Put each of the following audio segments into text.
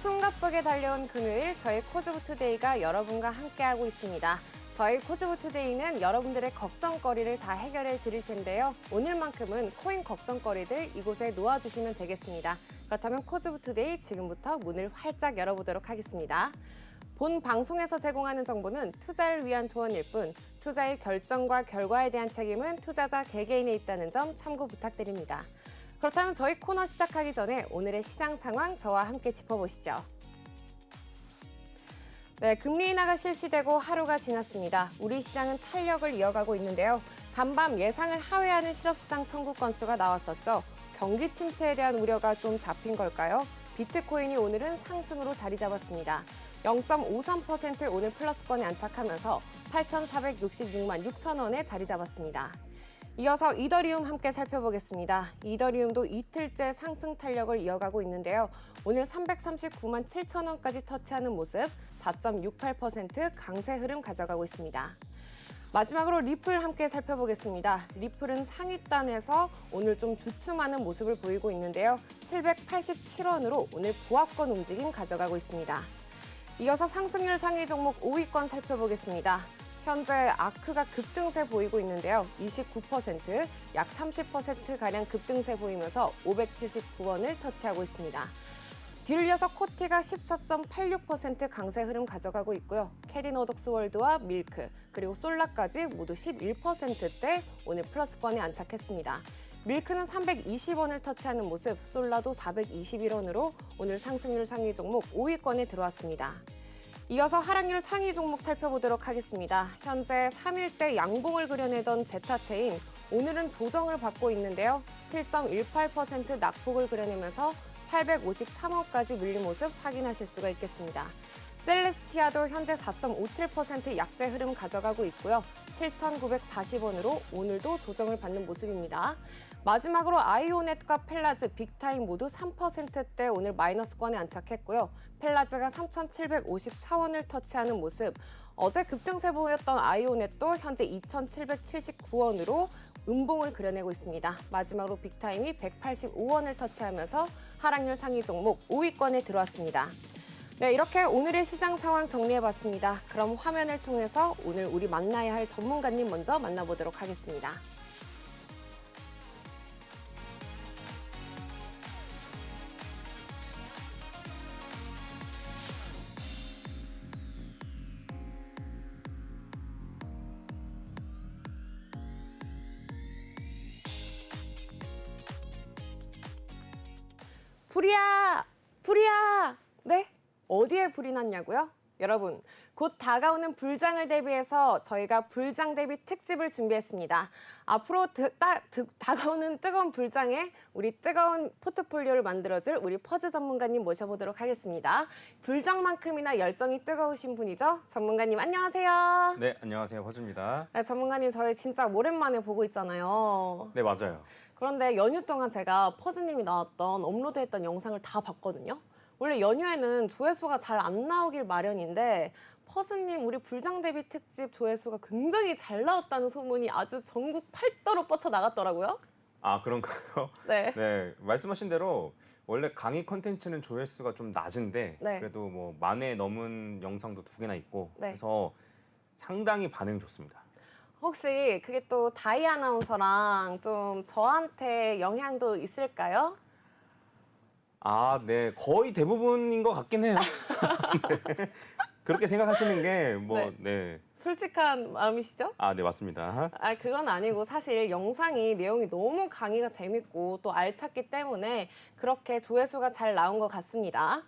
숨가쁘게 달려온 금요일 저희 코즈부투데이가 여러분과 함께하고 있습니다. 저희 코즈부투데이는 여러분들의 걱정거리를 다 해결해 드릴 텐데요. 오늘만큼은 코인 걱정거리들 이곳에 놓아주시면 되겠습니다. 그렇다면 코즈부투데이 지금부터 문을 활짝 열어보도록 하겠습니다. 본 방송에서 제공하는 정보는 투자를 위한 조언일 뿐 투자의 결정과 결과에 대한 책임은 투자자 개개인에 있다는 점 참고 부탁드립니다. 그렇다면 저희 코너 시작하기 전에 오늘의 시장 상황 저와 함께 짚어보시죠. 네, 금리 인하가 실시되고 하루가 지났습니다. 우리 시장은 탄력을 이어가고 있는데요. 간밤 예상을 하회하는 실업수당 청구 건수가 나왔었죠. 경기 침체에 대한 우려가 좀 잡힌 걸까요? 비트코인이 오늘은 상승으로 자리 잡았습니다. 0.53% 오늘 플러스권에 안착하면서 8,466만 6천 원에 자리 잡았습니다. 이어서 이더리움 함께 살펴보겠습니다. 이더리움도 이틀째 상승 탄력을 이어가고 있는데요. 오늘 339만 7천 원까지 터치하는 모습 4.68% 강세 흐름 가져가고 있습니다. 마지막으로 리플 함께 살펴보겠습니다. 리플은 상위단에서 오늘 좀 주춤하는 모습을 보이고 있는데요. 787원으로 오늘 보합권 움직임 가져가고 있습니다. 이어서 상승률 상위 종목 5위권 살펴보겠습니다. 현재 아크가 급등세 보이고 있는데요. 29%, 약 30%가량 급등세 보이면서 579원을 터치하고 있습니다. 뒤를 이어서 코티가 14.86% 강세 흐름 가져가고 있고요. 캐리노덕스월드와 밀크, 그리고 솔라까지 모두 11%대 오늘 플러스권에 안착했습니다. 밀크는 320원을 터치하는 모습, 솔라도 421원으로 오늘 상승률 상위 종목 5위권에 들어왔습니다. 이어서 하락률 상위 종목 살펴보도록 하겠습니다. 현재 3일째 양봉을 그려내던 제타체인, 오늘은 조정을 받고 있는데요. 7.18% 낙폭을 그려내면서 853원까지 밀린 모습 확인하실 수가 있겠습니다. 셀레스티아도 현재 4.57% 약세 흐름 가져가고 있고요. 7,940원으로 오늘도 조정을 받는 모습입니다. 마지막으로 아이오넷과 펠라즈, 빅타임 모두 3%대 오늘 마이너스권에 안착했고요. 펠라즈가 3,754원을 터치하는 모습. 어제 급등세 보였던 아이오넷도 현재 2,779원으로 음봉을 그려내고 있습니다. 마지막으로 빅타임이 185원을 터치하면서 하락률 상위 종목 5위권에 들어왔습니다. 네, 이렇게 오늘의 시장 상황 정리해봤습니다. 그럼 화면을 통해서 오늘 우리 만나야 할 전문가님 먼저 만나보도록 하겠습니다. 불이야! 불이야! 네? 어디에 불이 났냐고요? 여러분, 곧 다가오는 불장을 대비해서 저희가 불장 대비 특집을 준비했습니다. 앞으로 다가오는 뜨거운 불장에 우리 뜨거운 포트폴리오를 만들어줄 우리 퍼즈 전문가님 모셔보도록 하겠습니다. 불장만큼이나 열정이 뜨거우신 분이죠. 전문가님 안녕하세요. 네, 안녕하세요. 퍼즈입니다. 네, 전문가님 저희 진짜 오랜만에 보고 있잖아요. 네, 맞아요. 그런데 연휴 동안 제가 퍼즈님이 나왔던 업로드했던 영상을 다 봤거든요. 원래 연휴에는 조회수가 잘 안 나오길 마련인데 퍼즈님 우리 불장 대비 특집 조회수가 굉장히 잘 나왔다는 소문이 아주 전국 팔도로 뻗쳐나갔더라고요. 아, 그런가요? 네. 네, 말씀하신 대로 원래 강의 컨텐츠는 조회수가 좀 낮은데 네. 그래도 뭐 10,000회 넘은 영상도 2개나 있고 네. 그래서 상당히 반응이 좋습니다. 혹시 그게 또 다이 아나운서랑 좀 저한테 영향도 있을까요? 아, 네, 거의 대부분인 것 같긴 해요. 네. 그렇게 생각하시는 게 뭐, 네. 네. 솔직한 마음이시죠? 아, 네, 맞습니다. 아, 그건 아니고 사실 영상이 내용이 너무 강의가 재밌고 또 알찼기 때문에 그렇게 조회수가 잘 나온 것 같습니다.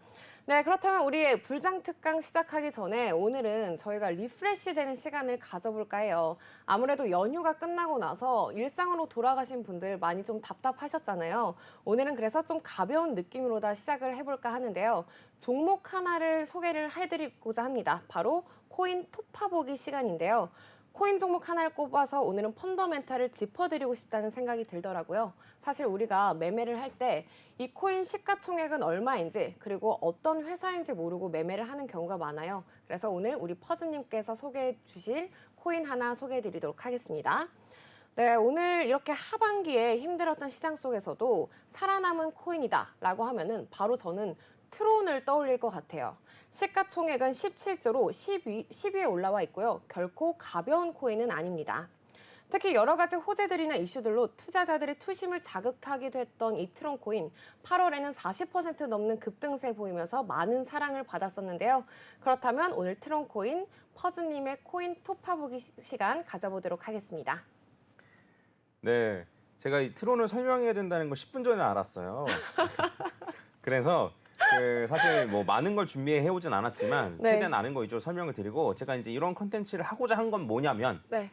네, 그렇다면 우리 불장 특강 시작하기 전에 오늘은 저희가 리프레시 되는 시간을 가져볼까 해요. 아무래도 연휴가 끝나고 나서 일상으로 돌아가신 분들 많이 좀 답답하셨잖아요. 오늘은 그래서 좀 가벼운 느낌으로 다 시작을 해볼까 하는데요. 종목 하나를 소개를 해드리고자 합니다. 바로 코인 톱파보기 시간인데요. 코인 종목 하나를 꼽아서 오늘은 펀더멘탈을 짚어드리고 싶다는 생각이 들더라고요. 사실 우리가 매매를 할 때 이 코인 시가총액은 얼마인지 그리고 어떤 회사인지 모르고 매매를 하는 경우가 많아요. 그래서 오늘 우리 퍼즈님께서 소개해 주실 코인 하나 소개해 드리도록 하겠습니다. 네, 오늘 이렇게 하반기에 힘들었던 시장 속에서도 살아남은 코인이다 라고 하면은 바로 저는 트론을 떠올릴 것 같아요. 시가총액은 17조로 10위에 올라와 있고요. 결코 가벼운 코인은 아닙니다. 특히 여러 가지 호재들이나 이슈들로 투자자들의 투심을 자극하기도 했던 이 트론 코인, 8월에는 40% 넘는 급등세 보이면서 많은 사랑을 받았었는데요. 그렇다면 오늘 트론 코인, 퍼즈님의 코인 톱파보기 시간 가져보도록 하겠습니다. 네, 제가 이 트론을 설명해야 된다는 걸 10분 전에 알았어요. 그래서 사실 뭐 많은 걸 준비해 오진 않았지만 네. 최대한 아는 거 위주로 설명을 드리고 제가 이제 이런 컨텐츠를 하고자 한 건 뭐냐면 네.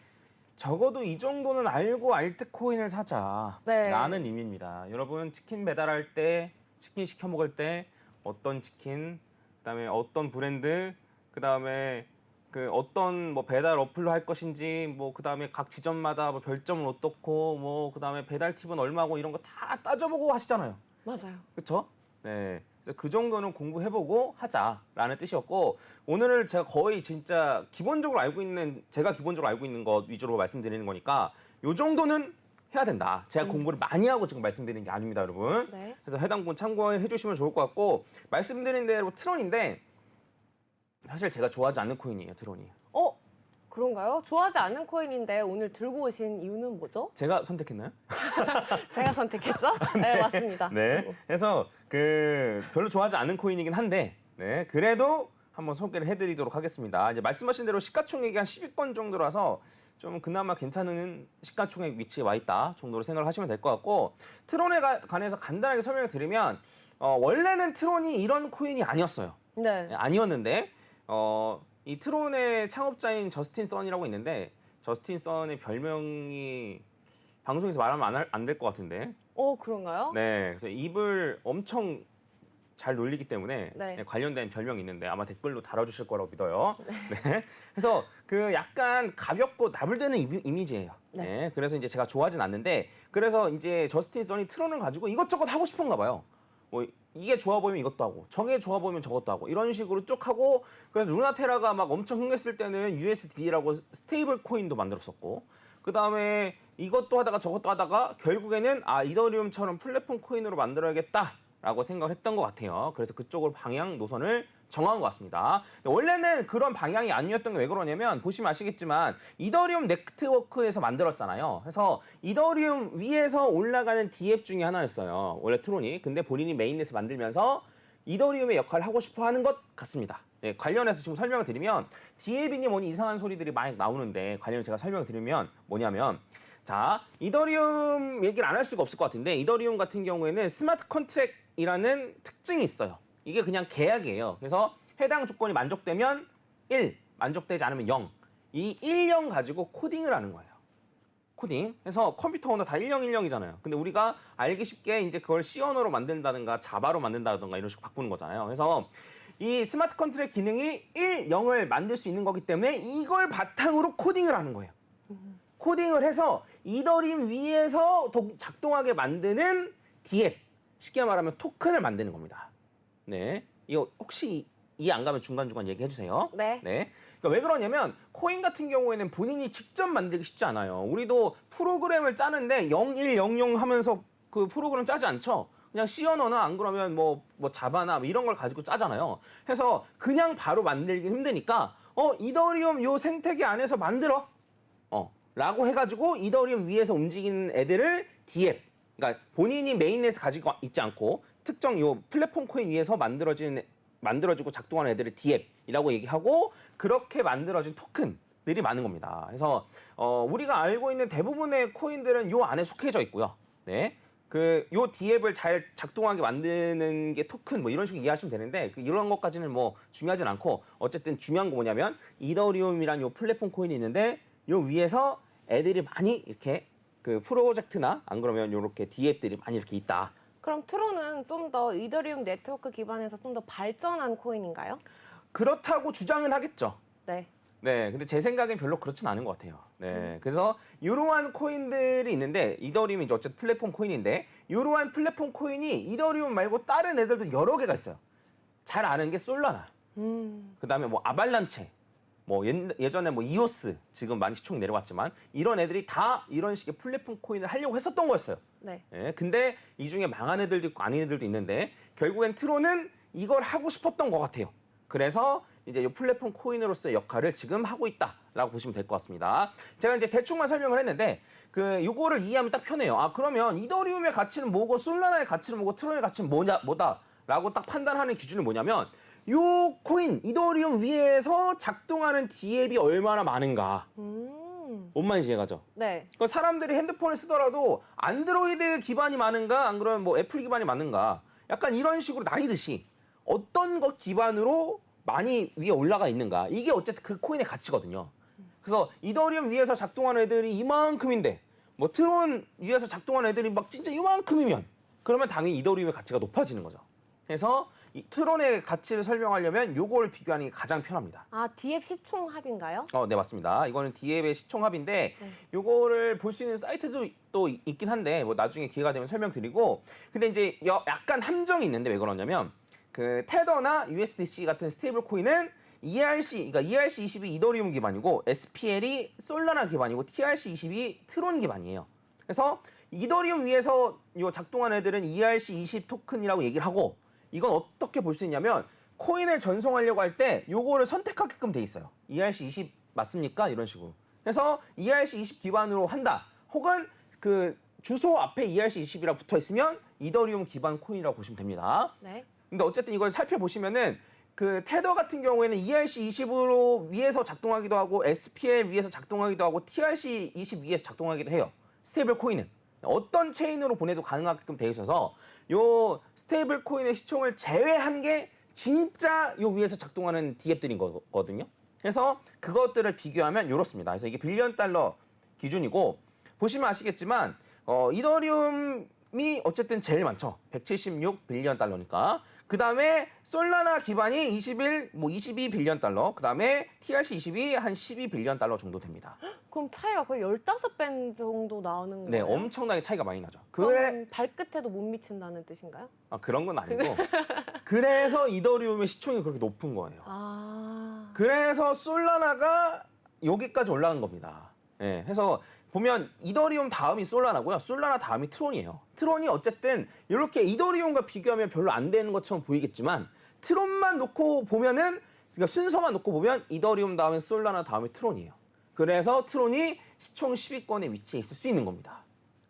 적어도 이 정도는 알고 알트코인을 사자라는 네. 의미입니다. 여러분 치킨 배달할 때, 치킨 시켜 먹을 때 어떤 치킨, 그다음에 어떤 브랜드, 그다음에 어떤 뭐 배달 어플로 할 것인지, 뭐 그다음에 각 지점마다 뭐 별점은 어떻고, 뭐 그다음에 배달 팁은 얼마고 이런 거 다 따져보고 하시잖아요. 맞아요. 그렇죠? 네. 그 정도는 공부해보고 하자라는 뜻이었고 오늘은 제가 거의 진짜 제가 기본적으로 알고 있는 것 위주로 말씀드리는 거니까 요 정도는 해야 된다. 제가 공부를 많이 하고 지금 말씀드리는 게 아닙니다, 여러분. 네. 그래서 해당 부분 참고해 주시면 좋을 것 같고 말씀드린 대로 트론인데 사실 제가 좋아하지 않는 코인이에요, 트론이. 그런가요? 좋아하지 않는 코인인데 오늘 들고 오신 이유는 뭐죠? 제가 선택했나요? 제가 선택했죠? 네, 맞습니다. 네. 그래서 별로 좋아하지 않는 코인이긴 한데, 네. 그래도 한번 소개를 해드리도록 하겠습니다. 이제 말씀하신 대로 시가총액이 한 10위권 정도라서 좀 그나마 괜찮은 시가총액 위치에 와 있다 정도로 생각을 하시면 될 것 같고 트론에 관해서 간단하게 설명을 드리면 원래는 트론이 이런 코인이 아니었어요. 네. 아니었는데 이 트론의 창업자인 저스틴 선이라고 있는데 저스틴 선의 별명이 방송에서 말하면 안 될 것 같은데. 그런가요? 네, 그래서 입을 엄청 잘 놀리기 때문에 네. 관련된 별명이 있는데 아마 댓글로 달아주실 거라고 믿어요. 네. 그래서 약간 가볍고 나불대는 이미지예요. 네. 네. 그래서 이제 제가 좋아하진 않는데 그래서 이제 저스틴 선이 트론을 가지고 이것저것 하고 싶은가 봐요. 뭐 이게 좋아 보이면 이것도 하고 저게 좋아 보이면 저것도 하고 이런 식으로 쭉 하고 그래서 루나테라가 막 엄청 흥했을 때는 USD라고 스테이블 코인도 만들었었고 그 다음에 이것도 하다가 저것도 하다가 결국에는 이더리움처럼 플랫폼 코인으로 만들어야겠다라고 생각을 했던 것 같아요. 그래서 그쪽으로 방향 노선을 정한 것 같습니다. 원래는 그런 방향이 아니었던 게 왜 그러냐면 보시면 아시겠지만 이더리움 네트워크에서 만들었잖아요. 그래서 이더리움 위에서 올라가는 D앱 중에 하나였어요. 원래 트론이. 근데 본인이 메인넷을 만들면서 이더리움의 역할을 하고 싶어 하는 것 같습니다. 네, 관련해서 지금 설명을 드리면 D앱이니 뭐니 이상한 소리들이 많이 나오는데 관련해서 제가 설명을 드리면 뭐냐면 자, 이더리움 얘기를 안 할 수가 없을 것 같은데 이더리움 같은 경우에는 스마트 컨트랙이라는 특징이 있어요. 이게 그냥 계약이에요. 그래서 해당 조건이 만족되면 1, 만족되지 않으면 0. 이 1, 0 가지고 코딩을 하는 거예요. 코딩. 그래서 컴퓨터 언어 다 1010이잖아요. 근데 우리가 알기 쉽게 이제 그걸 C 언어로 만든다든가 자바로 만든다든가 이런 식으로 바꾸는 거잖아요. 그래서 이 스마트 컨트랙 기능이 1, 0을 만들 수 있는 거기 때문에 이걸 바탕으로 코딩을 하는 거예요. 코딩을 해서 이더리움 위에서 작동하게 만드는 D앱, 쉽게 말하면 토큰을 만드는 겁니다. 네, 이거 혹시 이해 안 가면 중간중간 얘기해 주세요. 네. 네. 그러니까 왜 그러냐면 코인 같은 경우에는 본인이 직접 만들기 쉽지 않아요. 우리도 프로그램을 짜는데 0100 하면서 그 프로그램 짜지 않죠. 그냥 C 언어나 안 그러면 뭐 자바나 이런 걸 가지고 짜잖아요. 해서 그냥 바로 만들기 힘드니까 이더리움 요 생태계 안에서 만들어. 라고 해가지고 이더리움 위에서 움직이는 애들을 D앱, 그러니까 본인이 메인넷을 가지고 있지 않고 특정 요 플랫폼 코인 위에서 만들어지고 작동하는 애들을 D앱이라고 얘기하고 그렇게 만들어진 토큰들이 많은 겁니다. 그래서 우리가 알고 있는 대부분의 코인들은 요 안에 속해져 있고요. 네, 요 D앱을 잘 작동하게 만드는 게 토큰 뭐 이런 식으로 이해하시면 되는데 이런 것까지는 뭐 중요하진 않고 어쨌든 중요한 거 뭐냐면 이더리움이란 요 플랫폼 코인이 있는데 요 위에서 애들이 많이 이렇게 프로젝트나 안 그러면 요렇게 D앱들이 많이 이렇게 있다. 그럼 트론은 좀 더 이더리움 네트워크 기반에서 좀 더 발전한 코인인가요? 그렇다고 주장은 하겠죠. 네. 네, 근데 제 생각엔 별로 그렇진 않은 것 같아요. 네, 그래서 이러한 코인들이 있는데 이더리움이 이제 어쨌든 플랫폼 코인인데 이러한 플랫폼 코인이 이더리움 말고 다른 애들도 여러 개가 있어요. 잘 아는 게 솔라나, 그다음에 뭐 아발란체, 뭐 예전에 뭐 이오스 지금 많이 시총이 내려왔지만 이런 애들이 다 이런 식의 플랫폼 코인을 하려고 했었던 거였어요. 네. 네, 근데 이 중에 망한 애들도 있고 아닌 애들도 있는데 결국엔 트론은 이걸 하고 싶었던 것 같아요. 그래서 이제 이 플랫폼 코인으로서의 역할을 지금 하고 있다라고 보시면 될 것 같습니다. 제가 이제 대충만 설명을 했는데 요거를 이해하면 딱 편해요. 아, 그러면 이더리움의 가치는 뭐고 솔라나의 가치는 뭐고 트론의 가치는 뭐다라고 딱 판단하는 기준이 뭐냐면 요 코인 이더리움 위에서 작동하는 디앱이 얼마나 많은가. 뭔 말인지 이해가죠? 네. 그러니까 사람들이 핸드폰을 쓰더라도 안드로이드 기반이 많은가 안 그러면 뭐 애플 기반이 많은가 약간 이런 식으로 나뉘듯이 어떤 것 기반으로 많이 위에 올라가 있는가 이게 어쨌든 그 코인의 가치거든요. 그래서 이더리움 위에서 작동하는 애들이 이만큼인데 뭐 트론 위에서 작동하는 애들이 막 진짜 이만큼이면 그러면 당연히 이더리움의 가치가 높아지는 거죠. 그래서 이 트론의 가치를 설명하려면 요거를 비교하는 게 가장 편합니다. 아, 디앱 시총 합인가요? 네, 맞습니다. 이거는 디앱의 시총합인데 네. 요거를 볼 수 있는 사이트도 또 있긴 한데 뭐 나중에 기회가 되면 설명드리고 근데 이제 약간 함정이 있는데 왜 그러냐면 그 테더나 USDC 같은 스테이블 코인은 그러니까 ERC20이 이더리움 기반이고 SPL이 솔라나 기반이고 TRC20이 트론 기반이에요. 그래서 이더리움 위에서 요 작동한 애들은 ERC20 토큰이라고 얘기를 하고 이건 어떻게 볼 수 있냐면 코인을 전송하려고 할 때 요거를 선택하게끔 돼 있어요. ERC20 맞습니까? 이런 식으로. 그래서 ERC20 기반으로 한다. 혹은 그 주소 앞에 ERC20이라 붙어 있으면 이더리움 기반 코인이라고 보시면 됩니다. 네. 근데 어쨌든 이걸 살펴보시면은 그 테더 같은 경우에는 ERC20으로 위에서 작동하기도 하고 SPL 위에서 작동하기도 하고 TRC20 위에서 작동하기도 해요. 스테이블 코인은 어떤 체인으로 보내도 가능하게끔 되어 있어서 요 스테이블 코인의 시총을 제외한 게 진짜 요 위에서 작동하는 디앱들인 거거든요. 그래서 그것들을 비교하면 이렇습니다. 그래서 이게 빌리언 달러 기준이고 보시면 아시겠지만 이더리움이 어쨌든 제일 많죠. 176 빌리언 달러니까. 그 다음에 솔라나 기반이 22 빌리언 달러. 그 다음에 TRC20이 한 12 빌리언 달러 정도 됩니다. 그럼 차이가 거의 15배 정도 나오는 거예요? 네, 엄청나게 차이가 많이 나죠. 그럼 발끝에도 못 미친다는 뜻인가요? 그런 건 아니고. 그래서 이더리움의 시총이 그렇게 높은 거예요. 아. 그래서 솔라나가 여기까지 올라간 겁니다. 예, 해서 보면 이더리움 다음이 솔라나고요. 솔라나 다음이 트론이에요. 트론이 어쨌든 이렇게 이더리움과 비교하면 별로 안 되는 것처럼 보이겠지만 트론만 놓고 보면은 그러니까 순서만 놓고 보면 이더리움 다음에 솔라나 다음에 트론이에요. 그래서 트론이 시총 10위권에 위치해 있을 수 있는 겁니다.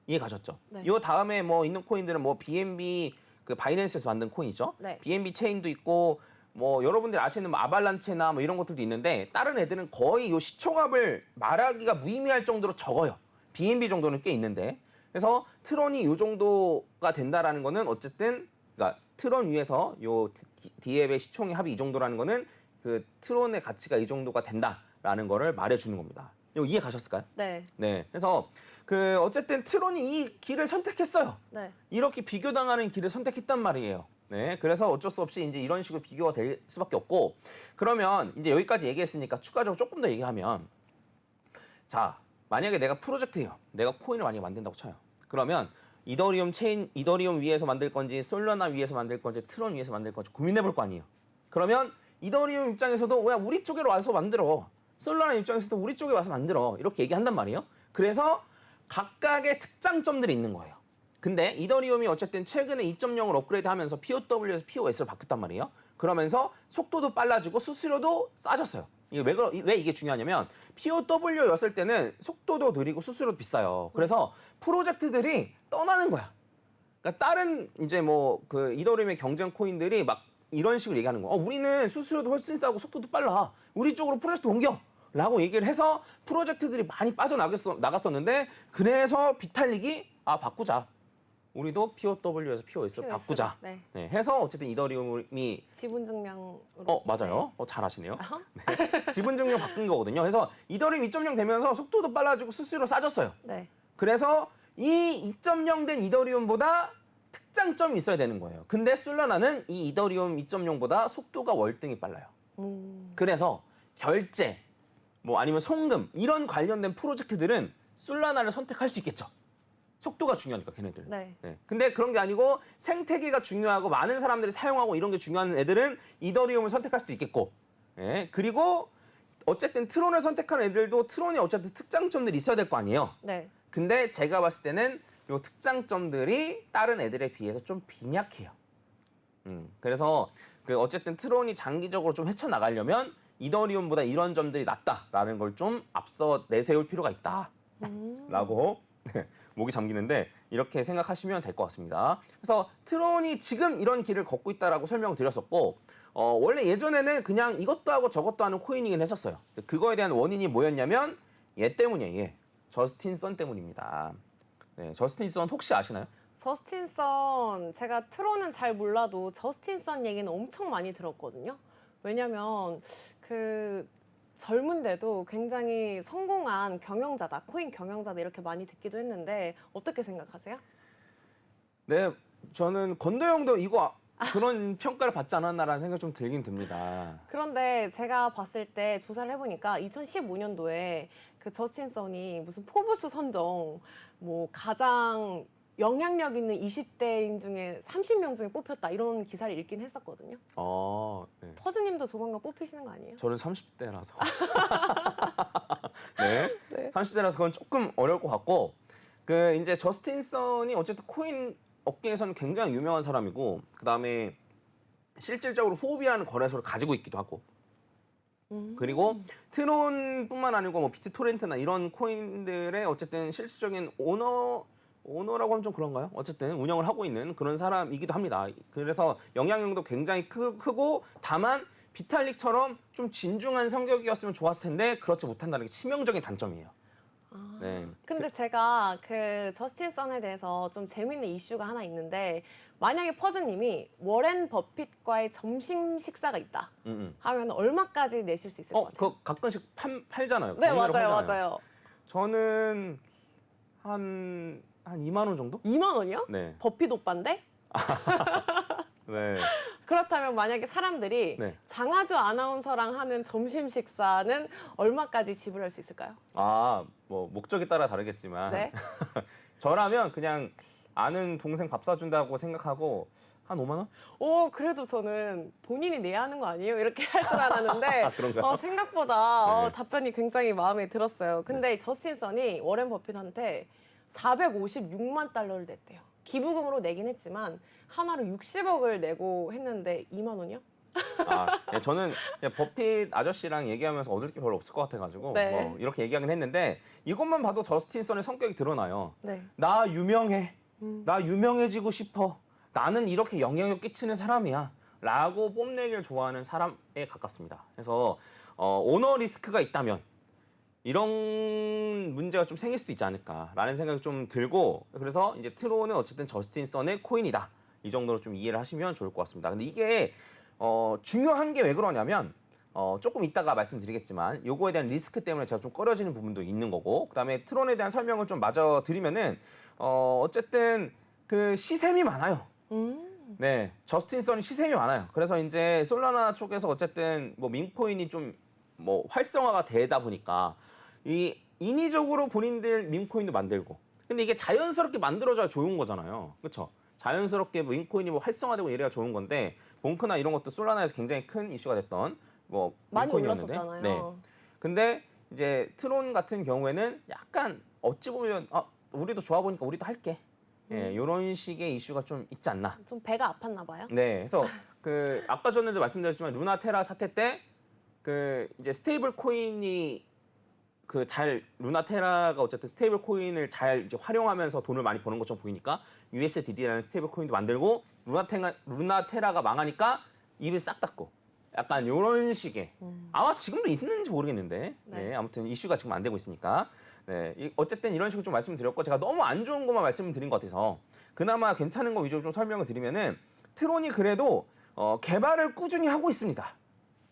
이해 가셨죠? 네. 이 다음에 뭐 있는 코인들은 뭐 BNB 그 바이낸스에서 만든 코인이죠. 네. BNB 체인도 있고 뭐 여러분들이 아시는 뭐 아발란체나 뭐 이런 것들도 있는데 다른 애들은 거의 요 시총합을 말하기가 무의미할 정도로 적어요. BNB 정도는 꽤 있는데 그래서 트론이 요 정도가 된다라는 거는 어쨌든 그러니까 트론 위에서 요 디앱의 시총의 합이 이 정도라는 거는 그 트론의 가치가 이 정도가 된다라는 거를 말해주는 겁니다. 이거 이해 가셨을까요? 네. 네. 그래서 그 어쨌든 트론이 이 길을 선택했어요. 네. 이렇게 비교당하는 길을 선택했단 말이에요. 네, 그래서 어쩔 수 없이 이제 이런 식으로 비교가 될 수밖에 없고 그러면 이제 여기까지 얘기했으니까 추가적으로 조금 더 얘기하면 자 만약에 내가 프로젝트예요. 내가 코인을 만약에 만든다고 쳐요. 그러면 이더리움 체인, 이더리움 위에서 만들 건지 솔라나 위에서 만들 건지 트론 위에서 만들 건지 고민해 볼 거 아니에요. 그러면 이더리움 입장에서도 왜 우리 쪽으로 와서 만들어. 솔라나 입장에서도 우리 쪽에 와서 만들어. 이렇게 얘기한단 말이에요. 그래서 각각의 특장점들이 있는 거예요. 근데 이더리움이 어쨌든 최근에 2.0을 업그레이드하면서 POW에서 POS로 바뀌었단 말이에요. 그러면서 속도도 빨라지고 수수료도 싸졌어요. 이게 왜 이게 중요하냐면 POW였을 때는 속도도 느리고 수수료도 비싸요. 그래서 프로젝트들이 떠나는 거야. 그러니까 다른 이제 뭐 그 이더리움의 경쟁 코인들이 막 이런 식으로 얘기하는 거야. 우리는 수수료도 훨씬 싸고 속도도 빨라. 우리 쪽으로 프로젝트 옮겨. 라고 얘기를 해서 프로젝트들이 많이 빠져나갔었는데 그래서 비탈릭이 바꾸자. 우리도 POW에서 POS로 바꾸자. 네. 네, 해서 어쨌든 이더리움이 지분 증명으로. 맞아요. 잘 아시네요. 네. 지분 증명 바꾼 거거든요. 그래서 이더리움 2.0 되면서 속도도 빨라지고 수수료 싸졌어요. 네. 그래서 이 2.0 된 이더리움보다 특장점이 있어야 되는 거예요. 근데 솔라나는 이 이더리움 2.0보다 속도가 월등히 빨라요. 그래서 결제 뭐 아니면 송금 이런 관련된 프로젝트들은 솔라나를 선택할 수 있겠죠. 속도가 중요하니까 걔네들은. 네. 네. 근데 그런 게 아니고 생태계가 중요하고 많은 사람들이 사용하고 이런 게 중요한 애들은 이더리움을 선택할 수도 있겠고. 네. 그리고 어쨌든 트론을 선택한 애들도 트론이 어쨌든 특장점들이 있어야 될 거 아니에요. 네. 근데 제가 봤을 때는 요 특장점들이 다른 애들에 비해서 좀 빈약해요. 그래서 그 어쨌든 트론이 장기적으로 좀 헤쳐나가려면 이더리움보다 이런 점들이 낫다라는 걸 좀 앞서 내세울 필요가 있다라고 목이 잠기는데 이렇게 생각하시면 될 것 같습니다. 그래서 트론이 지금 이런 길을 걷고 있다라고 설명을 드렸었고 원래 예전에는 그냥 이것도 하고 저것도 하는 코인이긴 했었어요. 그거에 대한 원인이 뭐였냐면 얘 때문이에요. 얘. 저스틴 선 때문입니다. 네, 저스틴 선 혹시 아시나요? 저스틴 선, 제가 트론은 잘 몰라도 저스틴 선 얘기는 엄청 많이 들었거든요. 왜냐면 그 젊은데도 굉장히 성공한 경영자다, 코인 경영자다 이렇게 많이 듣기도 했는데 어떻게 생각하세요? 네, 저는 건도 형도 이거 그런 평가를 받지 않았나라는 생각이 좀 들긴 듭니다. 그런데 제가 봤을 때 조사를 해보니까 2015년도에 그 저스틴 선이 무슨 포브스 선정 뭐 가장 영향력 있는 20대인 중에 30명 중에 뽑혔다 이런 기사를 읽긴 했었거든요. 네. 퍼즈님도 조만간 뽑히시는 거 아니에요? 저는 30대라서. 네. 네. 30대라서 그건 조금 어려울 것 같고, 그 이제 저스틴 선이 어쨌든 코인 업계에서는 굉장히 유명한 사람이고, 그 다음에 실질적으로 후오비라는 거래소를 가지고 있기도 하고, 그리고 트론뿐만 아니고 뭐 비트토렌트나 이런 코인들의 어쨌든 실질적인 오너라고 하면 좀 그런가요? 어쨌든 운영을 하고 있는 그런 사람이기도 합니다. 그래서 영향력도 굉장히 크고 다만 비탈릭처럼 좀 진중한 성격이었으면 좋았을 텐데 그렇지 못한다는 게 치명적인 단점이에요. 네. 근데 제가 그 저스틴 선에 대해서 좀 재밌는 이슈가 하나 있는데 만약에 퍼즈님이 워렌 버핏과의 점심 식사가 있다 하면 얼마까지 내실 수 있을 것 같아요? 그 가끔씩 팔잖아요. 네, 경매로 맞아요, 팔잖아요. 맞아요. 저는 한 2만 원 정도? 2만 원이요? 네. 버핏 오빠인데? 네. 그렇다면 만약에 사람들이 네. 장하주 아나운서랑 하는 점심 식사는 얼마까지 지불할 수 있을까요? 뭐 목적에 따라 다르겠지만 네. 저라면 그냥 아는 동생 밥 사준다고 생각하고 한 5만 원? 오, 그래도 저는 본인이 내야 하는 거 아니에요? 이렇게 할 줄 알았는데 그런가요? 생각보다 네. 답변이 굉장히 마음에 들었어요. 근데 저스틴 선이 워렌 버핏한테 456만 달러를 냈대요. 기부금으로 내긴 했지만 하나로 60억을 내고 했는데 2만 원이요? 네, 저는 그냥 버핏 아저씨랑 얘기하면서 얻을 게 별로 없을 것 같아가지고 네. 뭐 이렇게 얘기하긴 했는데 이것만 봐도 저스틴 선의 성격이 드러나요. 네. 나 유명해. 나 유명해지고 싶어. 나는 이렇게 영향력 끼치는 사람이야. 라고 뽐내기를 좋아하는 사람에 가깝습니다. 그래서 오너 리스크가 있다면 이런 문제가 좀 생길 수도 있지 않을까라는 생각이 좀 들고 그래서 이제 트론은 어쨌든 저스틴 선의 코인이다. 이 정도로 좀 이해를 하시면 좋을 것 같습니다. 근데 이게 중요한 게 왜 그러냐면 조금 이따가 말씀드리겠지만 요거에 대한 리스크 때문에 제가 좀 꺼려지는 부분도 있는 거고 그다음에 트론에 대한 설명을 좀 마저 드리면은 어쨌든 그 시샘이 많아요. 네, 저스틴 선이 시샘이 많아요. 그래서 이제 솔라나 쪽에서 어쨌든 뭐 밈코인이 좀 뭐 활성화가 되다 보니까 이 인위적으로 본인들 밈코인도 만들고 근데 이게 자연스럽게 만들어져야 좋은 거잖아요. 그렇죠? 자연스럽게 뭐 밈코인이 뭐 활성화되고 이래야 좋은 건데 봉크나 이런 것도 솔라나에서 굉장히 큰 이슈가 됐던 뭐 많이 밈코인이었는데 올랐었잖아요. 네. 근데 이제 트론 같은 경우에는 약간 어찌 보면 우리도 좋아 보니까 우리도 할게. 예, 이런 식의 이슈가 좀 있지 않나. 좀 배가 아팠나 봐요. 네, 그래서 그 아까 전에도 말씀드렸지만 루나테라 사태 때 그 이제 스테이블 코인이 루나테라가 어쨌든 스테이블 코인을 잘 이제 활용하면서 돈을 많이 버는 것처럼 보이니까 USDD라는 스테이블 코인도 만들고 루나테라가 망하니까 입을 싹 닫고 약간 이런 식의 아마 지금도 있는지 모르겠는데 네, 아무튼 이슈가 지금 안 되고 있으니까 네, 어쨌든 이런 식으로 좀 말씀드렸고 제가 너무 안 좋은 것만 말씀드린 것 같아서 그나마 괜찮은 거 위주로 좀 설명을 드리면은 트론이 그래도 개발을 꾸준히 하고 있습니다.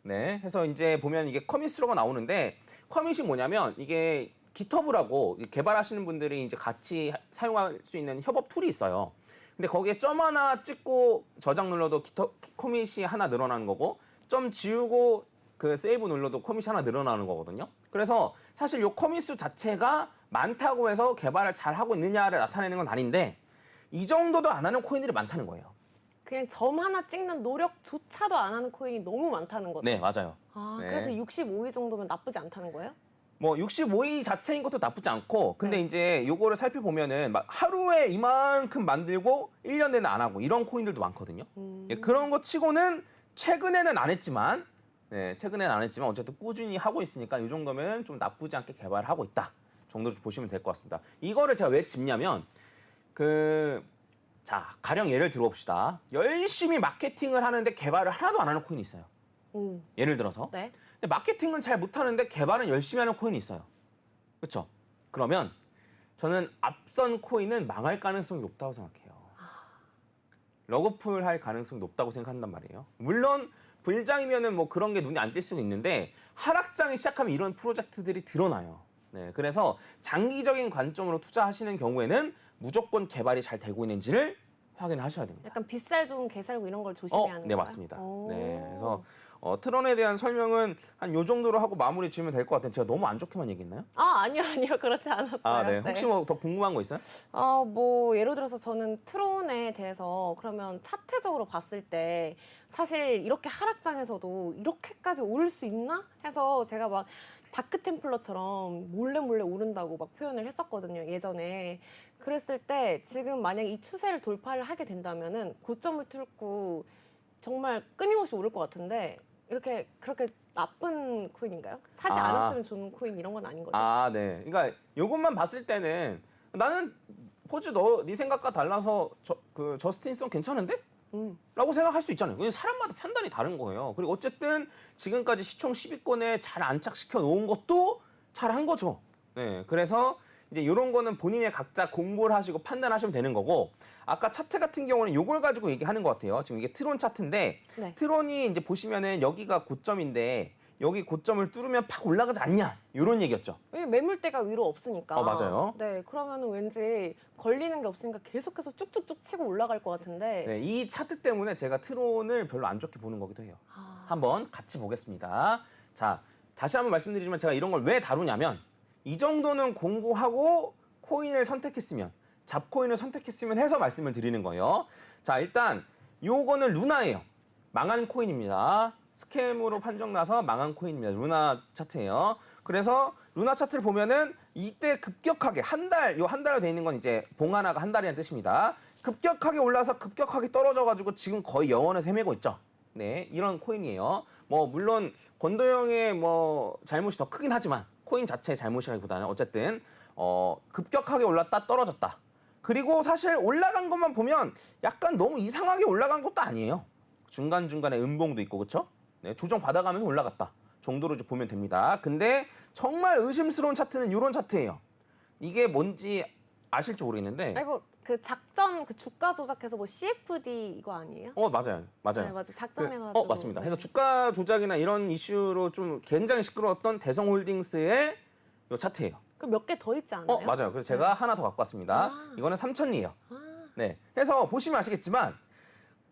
네, 해서 이제 보면 이게 커밋으로가 나오는데 커밋이 뭐냐면 이게 깃허브라고 개발하시는 분들이 이제 같이 사용할 수 있는 협업 툴이 있어요. 근데 거기에 점 하나 찍고 저장 눌러도 커밋이 하나 늘어나는 거고 점 지우고 그 세이브 눌러도 커밋이 하나 늘어나는 거거든요. 그래서 사실 요 커밋 수 자체가 많다고 해서 개발을 잘 하고 있느냐를 나타내는 건 아닌데 이 정도도 안 하는 코인들이 많다는 거예요. 그냥 점 하나 찍는 노력조차도 안 하는 코인이 너무 많다는 거죠. 네, 맞아요. 아, 네. 그래서 65위 정도면 나쁘지 않다는 거예요? 뭐 65위 자체인 것도 나쁘지 않고 근데 네. 이제 요거를 살펴보면은 막 하루에 이만큼 만들고 1년 내내 안 하고 이런 코인들도 많거든요. 예, 그런 거 치고는 최근에는 안 했지만 최근에는 안 했지만 어쨌든 꾸준히 하고 있으니까 이 정도면 좀 나쁘지 않게 개발을 하고 있다 정도로 보시면 될 것 같습니다. 이거를 제가 왜 짚냐면 자, 가령 예를 들어봅시다. 열심히 마케팅을 하는데 개발을 하나도 안 하는 코인이 있어요. 예를 들어서. 네. 근데 마케팅은 잘 못하는데 개발은 열심히 하는 코인이 있어요. 그렇죠? 그러면 저는 앞선 코인은 망할 가능성이 높다고 생각해요. 러그풀 할 가능성이 높다고 생각한단 말이에요. 물론 불장이면은 뭐 그런 게 눈에 안 띌 수가 있는데 하락장이 시작하면 이런 프로젝트들이 드러나요. 네, 그래서 장기적인 관점으로 투자하시는 경우에는 무조건 개발이 잘 되고 있는지를 확인하셔야 됩니다. 약간 빗살 좋은 개살구 이런 걸 조심해야 하는 네, 건가요? 맞습니다. 오. 네, 그래서 트론에 대한 설명은 한 요 정도로 하고 마무리 지으면 될 것 같아요. 제가 너무 안 좋게만 얘기했나요? 아니요, 그렇지 않았어요. 아, 네. 혹시 뭐 더 궁금한 거 있어요? 뭐 예를 들어서 저는 트론에 대해서 그러면 차트적으로 봤을 때 사실 이렇게 하락장에서도 이렇게까지 오를 수 있나 해서 제가 막 다크템플러처럼 몰래 오른다고 막 표현을 했었거든요, 예전에. 그랬을 때 지금 만약 이 추세를 돌파를 하게 된다면은 고점을 뚫고 정말 끊임없이 오를 것 같은데 그렇게 나쁜 코인인가요? 사지 아. 않았으면 좋은 코인 이런 건 아닌 거죠? 아, 네. 그러니까 요것만 봤을 때는 나는 포즈 네 생각과 달라서 저스틴son 괜찮은데? 라고 생각할 수 있잖아요. 왜냐면 사람마다 판단이 다른 거예요. 그리고 어쨌든 지금까지 시총 10위권에 잘 안착시켜 놓은 것도 잘한 거죠. 네. 그래서 이제 이런 거는 본인의 각자 공부를 하시고 판단하시면 되는 거고 아까 차트 같은 경우는 요걸 가지고 얘기하는 것 같아요. 지금 이게 트론 차트인데 네. 트론이 이제 보시면은 여기가 고점인데 여기 고점을 뚫으면 팍 올라가지 않냐 이런 얘기였죠. 왜냐면 매물대가 위로 없으니까. 맞아요. 네, 그러면 왠지 걸리는 게 없으니까 계속해서 쭉쭉쭉 치고 올라갈 것 같은데. 네, 이 차트 때문에 제가 트론을 별로 안 좋게 보는 거기도 해요. 한번 같이 보겠습니다. 자, 다시 한번 말씀드리지만 제가 이런 걸 왜 다루냐면 이 정도는 공부하고 코인을 선택했으면 잡코인을 선택했으면 해서 말씀을 드리는 거예요. 자, 일단 요거는 루나예요. 망한 코인입니다. 스캠으로 판정 나서 망한 코인입니다. 루나 차트예요. 그래서 루나 차트를 보면은 이때 급격하게 한 달로 돼 있는 건 이제 봉 하나가 한 달이라는 뜻입니다. 급격하게 올라서 급격하게 떨어져가지고 지금 거의 영원에서 헤매고 있죠. 네, 이런 코인이에요. 뭐 물론 권도영의 뭐 잘못이 더 크긴 하지만 코인 자체의 잘못이라기보다는 어쨌든 급격하게 올랐다 떨어졌다. 그리고 사실 올라간 것만 보면 약간 너무 이상하게 올라간 것도 아니에요. 중간중간에 음봉도 있고 그렇죠? 네, 조정 받아가면서 올라갔다 정도로 이제 보면 됩니다. 근데 정말 의심스러운 차트는 이런 차트예요. 이게 뭔지 아실지 모르겠는데 아니 그 작전 그 주가 조작해서 뭐 CFD 이거 아니에요? 맞아요. 네, 맞아. 작전해가지고. 맞습니다. 네. 그래서 주가 조작이나 이런 이슈로 좀 굉장히 시끄러웠던 대성홀딩스의 요 차트예요. 그 몇 개 더 있지 않아요? 맞아요. 그래서 제가 하나 더 갖고 왔습니다. 이거는 3천리예요. 네. 해서 보시면 아시겠지만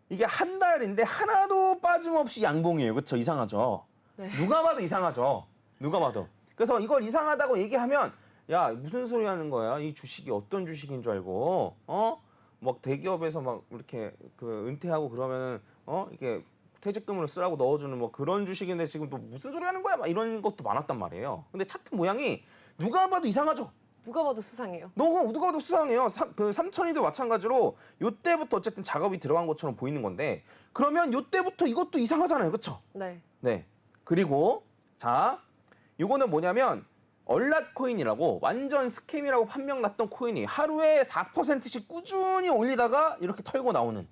이게 한 달인데 하나도 빠짐없이 양봉이에요. 그렇죠? 이상하죠? 네. 누가 봐도 이상하죠? 누가 봐도. 그래서 이걸 이상하다고 얘기하면 야, 무슨 소리 하는 거야? 이 주식이 어떤 주식인 줄 알고 막 대기업에서 막 이렇게 은퇴하고 그러면은 이게 퇴직금으로 쓰라고 넣어주는 뭐 그런 주식인데 지금 또 무슨 소리 하는 거야? 막 이런 것도 많았단 말이에요. 근데 차트 모양이 누가 봐도 이상하죠? 누가 봐도 수상해요. 누가 봐도 수상해요. 삼천이도 마찬가지로 요때부터 어쨌든 작업이 들어간 것처럼 보이는 건데 그러면 요때부터 이것도 이상하잖아요. 그렇죠? 네. 네. 그리고 자, 요거는 뭐냐면 얼랏코인이라고 완전 스캠이라고 판명 났던 코인이 하루에 4%씩 꾸준히 올리다가 이렇게 털고 나오는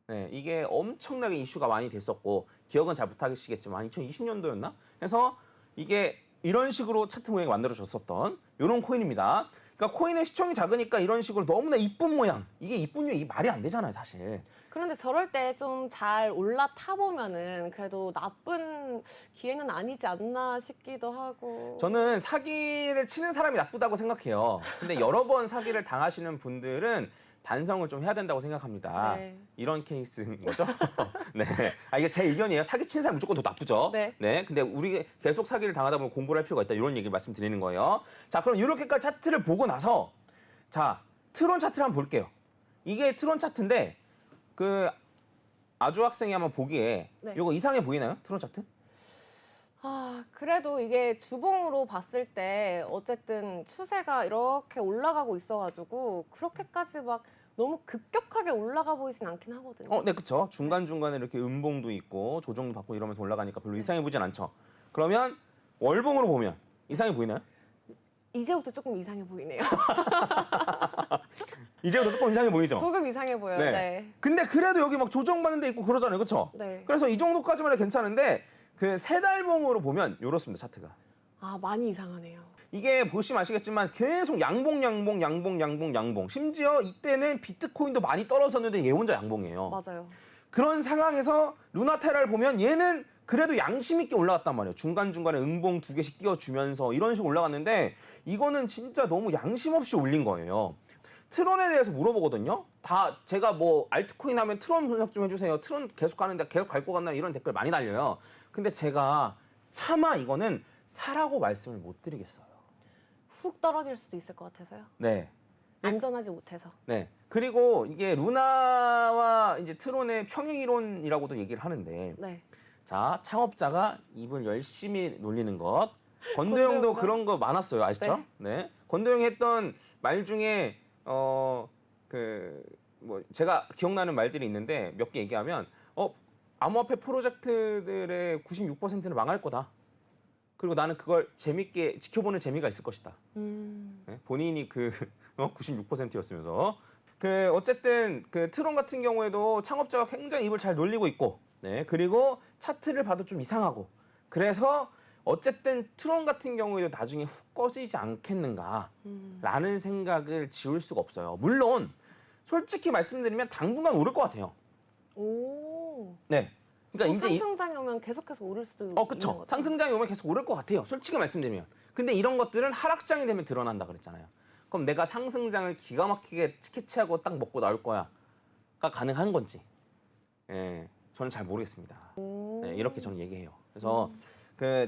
네, 이게 엄청나게 이슈가 많이 됐었고 기억은 잘 못하시겠지만 2020년도였나? 그래서 이게 이런 식으로 차트 모양이 만들어졌었던 이런 코인입니다. 그러니까 코인의 시총이 작으니까 이런 식으로 너무나 이쁜 모양. 이게 이쁜 모양 이게 말이 안 되잖아요, 사실. 그런데 저럴 때 좀 잘 올라타 보면은 그래도 나쁜 기회는 아니지 않나 싶기도 하고. 저는 사기를 치는 사람이 나쁘다고 생각해요. 근데 여러 번 사기를 당하시는 분들은 반성을 좀 해야 된다고 생각합니다. 네. 이런 케이스인 거죠? 네. 이게 제 의견이에요. 사기 치는 사람 무조건 더 나쁘죠? 네. 근데 우리 계속 사기를 당하다 보면 공부를 할 필요가 있다. 이런 얘기를 말씀드리는 거예요. 자, 그럼 이렇게까지 차트를 보고 나서 자, 트론 차트를 한번 볼게요. 이게 트론 차트인데 아주 학생이 한번 보기에 네. 이거 이상해 보이나요? 트론 차트? 그래도 이게 주봉으로 봤을 때 어쨌든 추세가 이렇게 올라가고 있어가지고 그렇게까지 막 너무 급격하게 올라가 보이진 않긴 하거든요. 네, 그렇죠. 중간중간에 이렇게 음봉도 있고 조정도 받고 이러면서 올라가니까 별로 이상해 보진 않죠. 그러면 월봉으로 보면 이상해 보이나요? 이제부터 조금 이상해 보이네요. 이제부터 조금 이상해 보이죠? 조금 이상해 보여요. 네. 네. 근데 그래도 여기 막 조정받는 데 있고 그러잖아요. 그렇죠? 네. 그래서 이 정도까지만 해도 괜찮은데 그 세 달봉으로 보면 이렇습니다. 차트가. 많이 이상하네요. 이게 보시면 아시겠지만 계속 양봉. 심지어 이때는 비트코인도 많이 떨어졌는데 얘 혼자 양봉이에요. 맞아요. 그런 상황에서 루나테라를 보면 얘는 그래도 양심 있게 올라갔단 말이에요. 중간중간에 음봉 2개씩 띄워주면서 이런 식으로 올라갔는데 이거는 진짜 너무 양심 없이 올린 거예요. 트론에 대해서 물어보거든요. 다 제가 뭐 알트코인 하면 트론 분석 좀 해주세요. 트론 계속 가는데 계속 갈 것 같나요? 이런 댓글 많이 달려요. 근데 제가 차마 이거는 사라고 말씀을 못 드리겠어요. 훅 떨어질 수도 있을 것 같아서요. 네. 안전하지 못해서. 네. 그리고 이게 루나와 이제 트론의 평행 이론이라고도 얘기를 하는데 네. 자, 창업자가 입을 열심히 놀리는 것. 권도영도 권도영도? 그런 거 많았어요. 아시죠? 네. 권도영이 했던 말 중에 제가 기억나는 말들이 있는데 몇 개 얘기하면 암호화폐 프로젝트들의 96%는 망할 거다. 그리고 나는 그걸 재밌게 지켜보는 재미가 있을 것이다. 네? 본인이 96%였으면서 어쨌든 그 트론 같은 경우에도 창업자가 굉장히 입을 잘 놀리고 있고, 네, 그리고 차트를 봐도 좀 이상하고, 그래서 어쨌든 트론 같은 경우에도 나중에 훅 꺼지지 않겠는가라는 생각을 지울 수가 없어요. 물론 솔직히 말씀드리면 당분간 오를 것 같아요. 오. 네. 그러니까 이제 상승장이 오면 계속해서 오를 수도 있는 그쵸. 거죠. 상승장이 오면 계속 오를 것 같아요. 솔직히 말씀드리면. 근데 이런 것들은 하락장이 되면 드러난다 그랬잖아요. 그럼 내가 상승장을 기가 막히게 캐치하고 딱 먹고 나올 거야가 가능한 건지, 예, 저는 잘 모르겠습니다. 네, 이렇게 저는 얘기해요. 그래서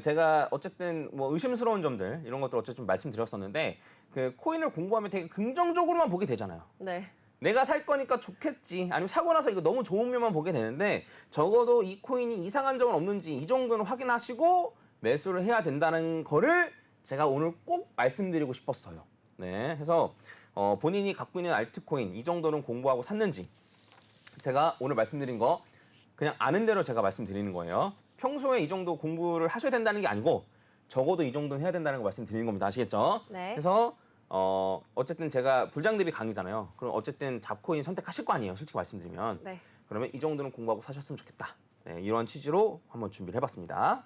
제가 어쨌든 뭐 의심스러운 점들 이런 것들 어쨌든 좀 말씀드렸었는데 코인을 공부하면 되게 긍정적으로만 보게 되잖아요. 네. 내가 살 거니까 좋겠지. 아니면 사고 나서 이거 너무 좋은 면만 보게 되는데 적어도 이 코인이 이상한 점은 없는지 이 정도는 확인하시고 매수를 해야 된다는 거를 제가 오늘 꼭 말씀드리고 싶었어요. 네, 그래서 본인이 갖고 있는 알트코인 이 정도는 공부하고 샀는지 제가 오늘 말씀드린 거 그냥 아는 대로 제가 말씀드리는 거예요. 평소에 이 정도 공부를 하셔야 된다는 게 아니고 적어도 이 정도는 해야 된다는 거 말씀드리는 겁니다. 아시겠죠? 네. 그래서 어쨌든 제가 불장 대비 강의잖아요. 그럼 어쨌든 잡코인 선택하실 거 아니에요. 솔직히 말씀드리면. 네. 그러면 이 정도는 공부하고 사셨으면 좋겠다. 네, 이런 취지로 한번 준비를 해봤습니다.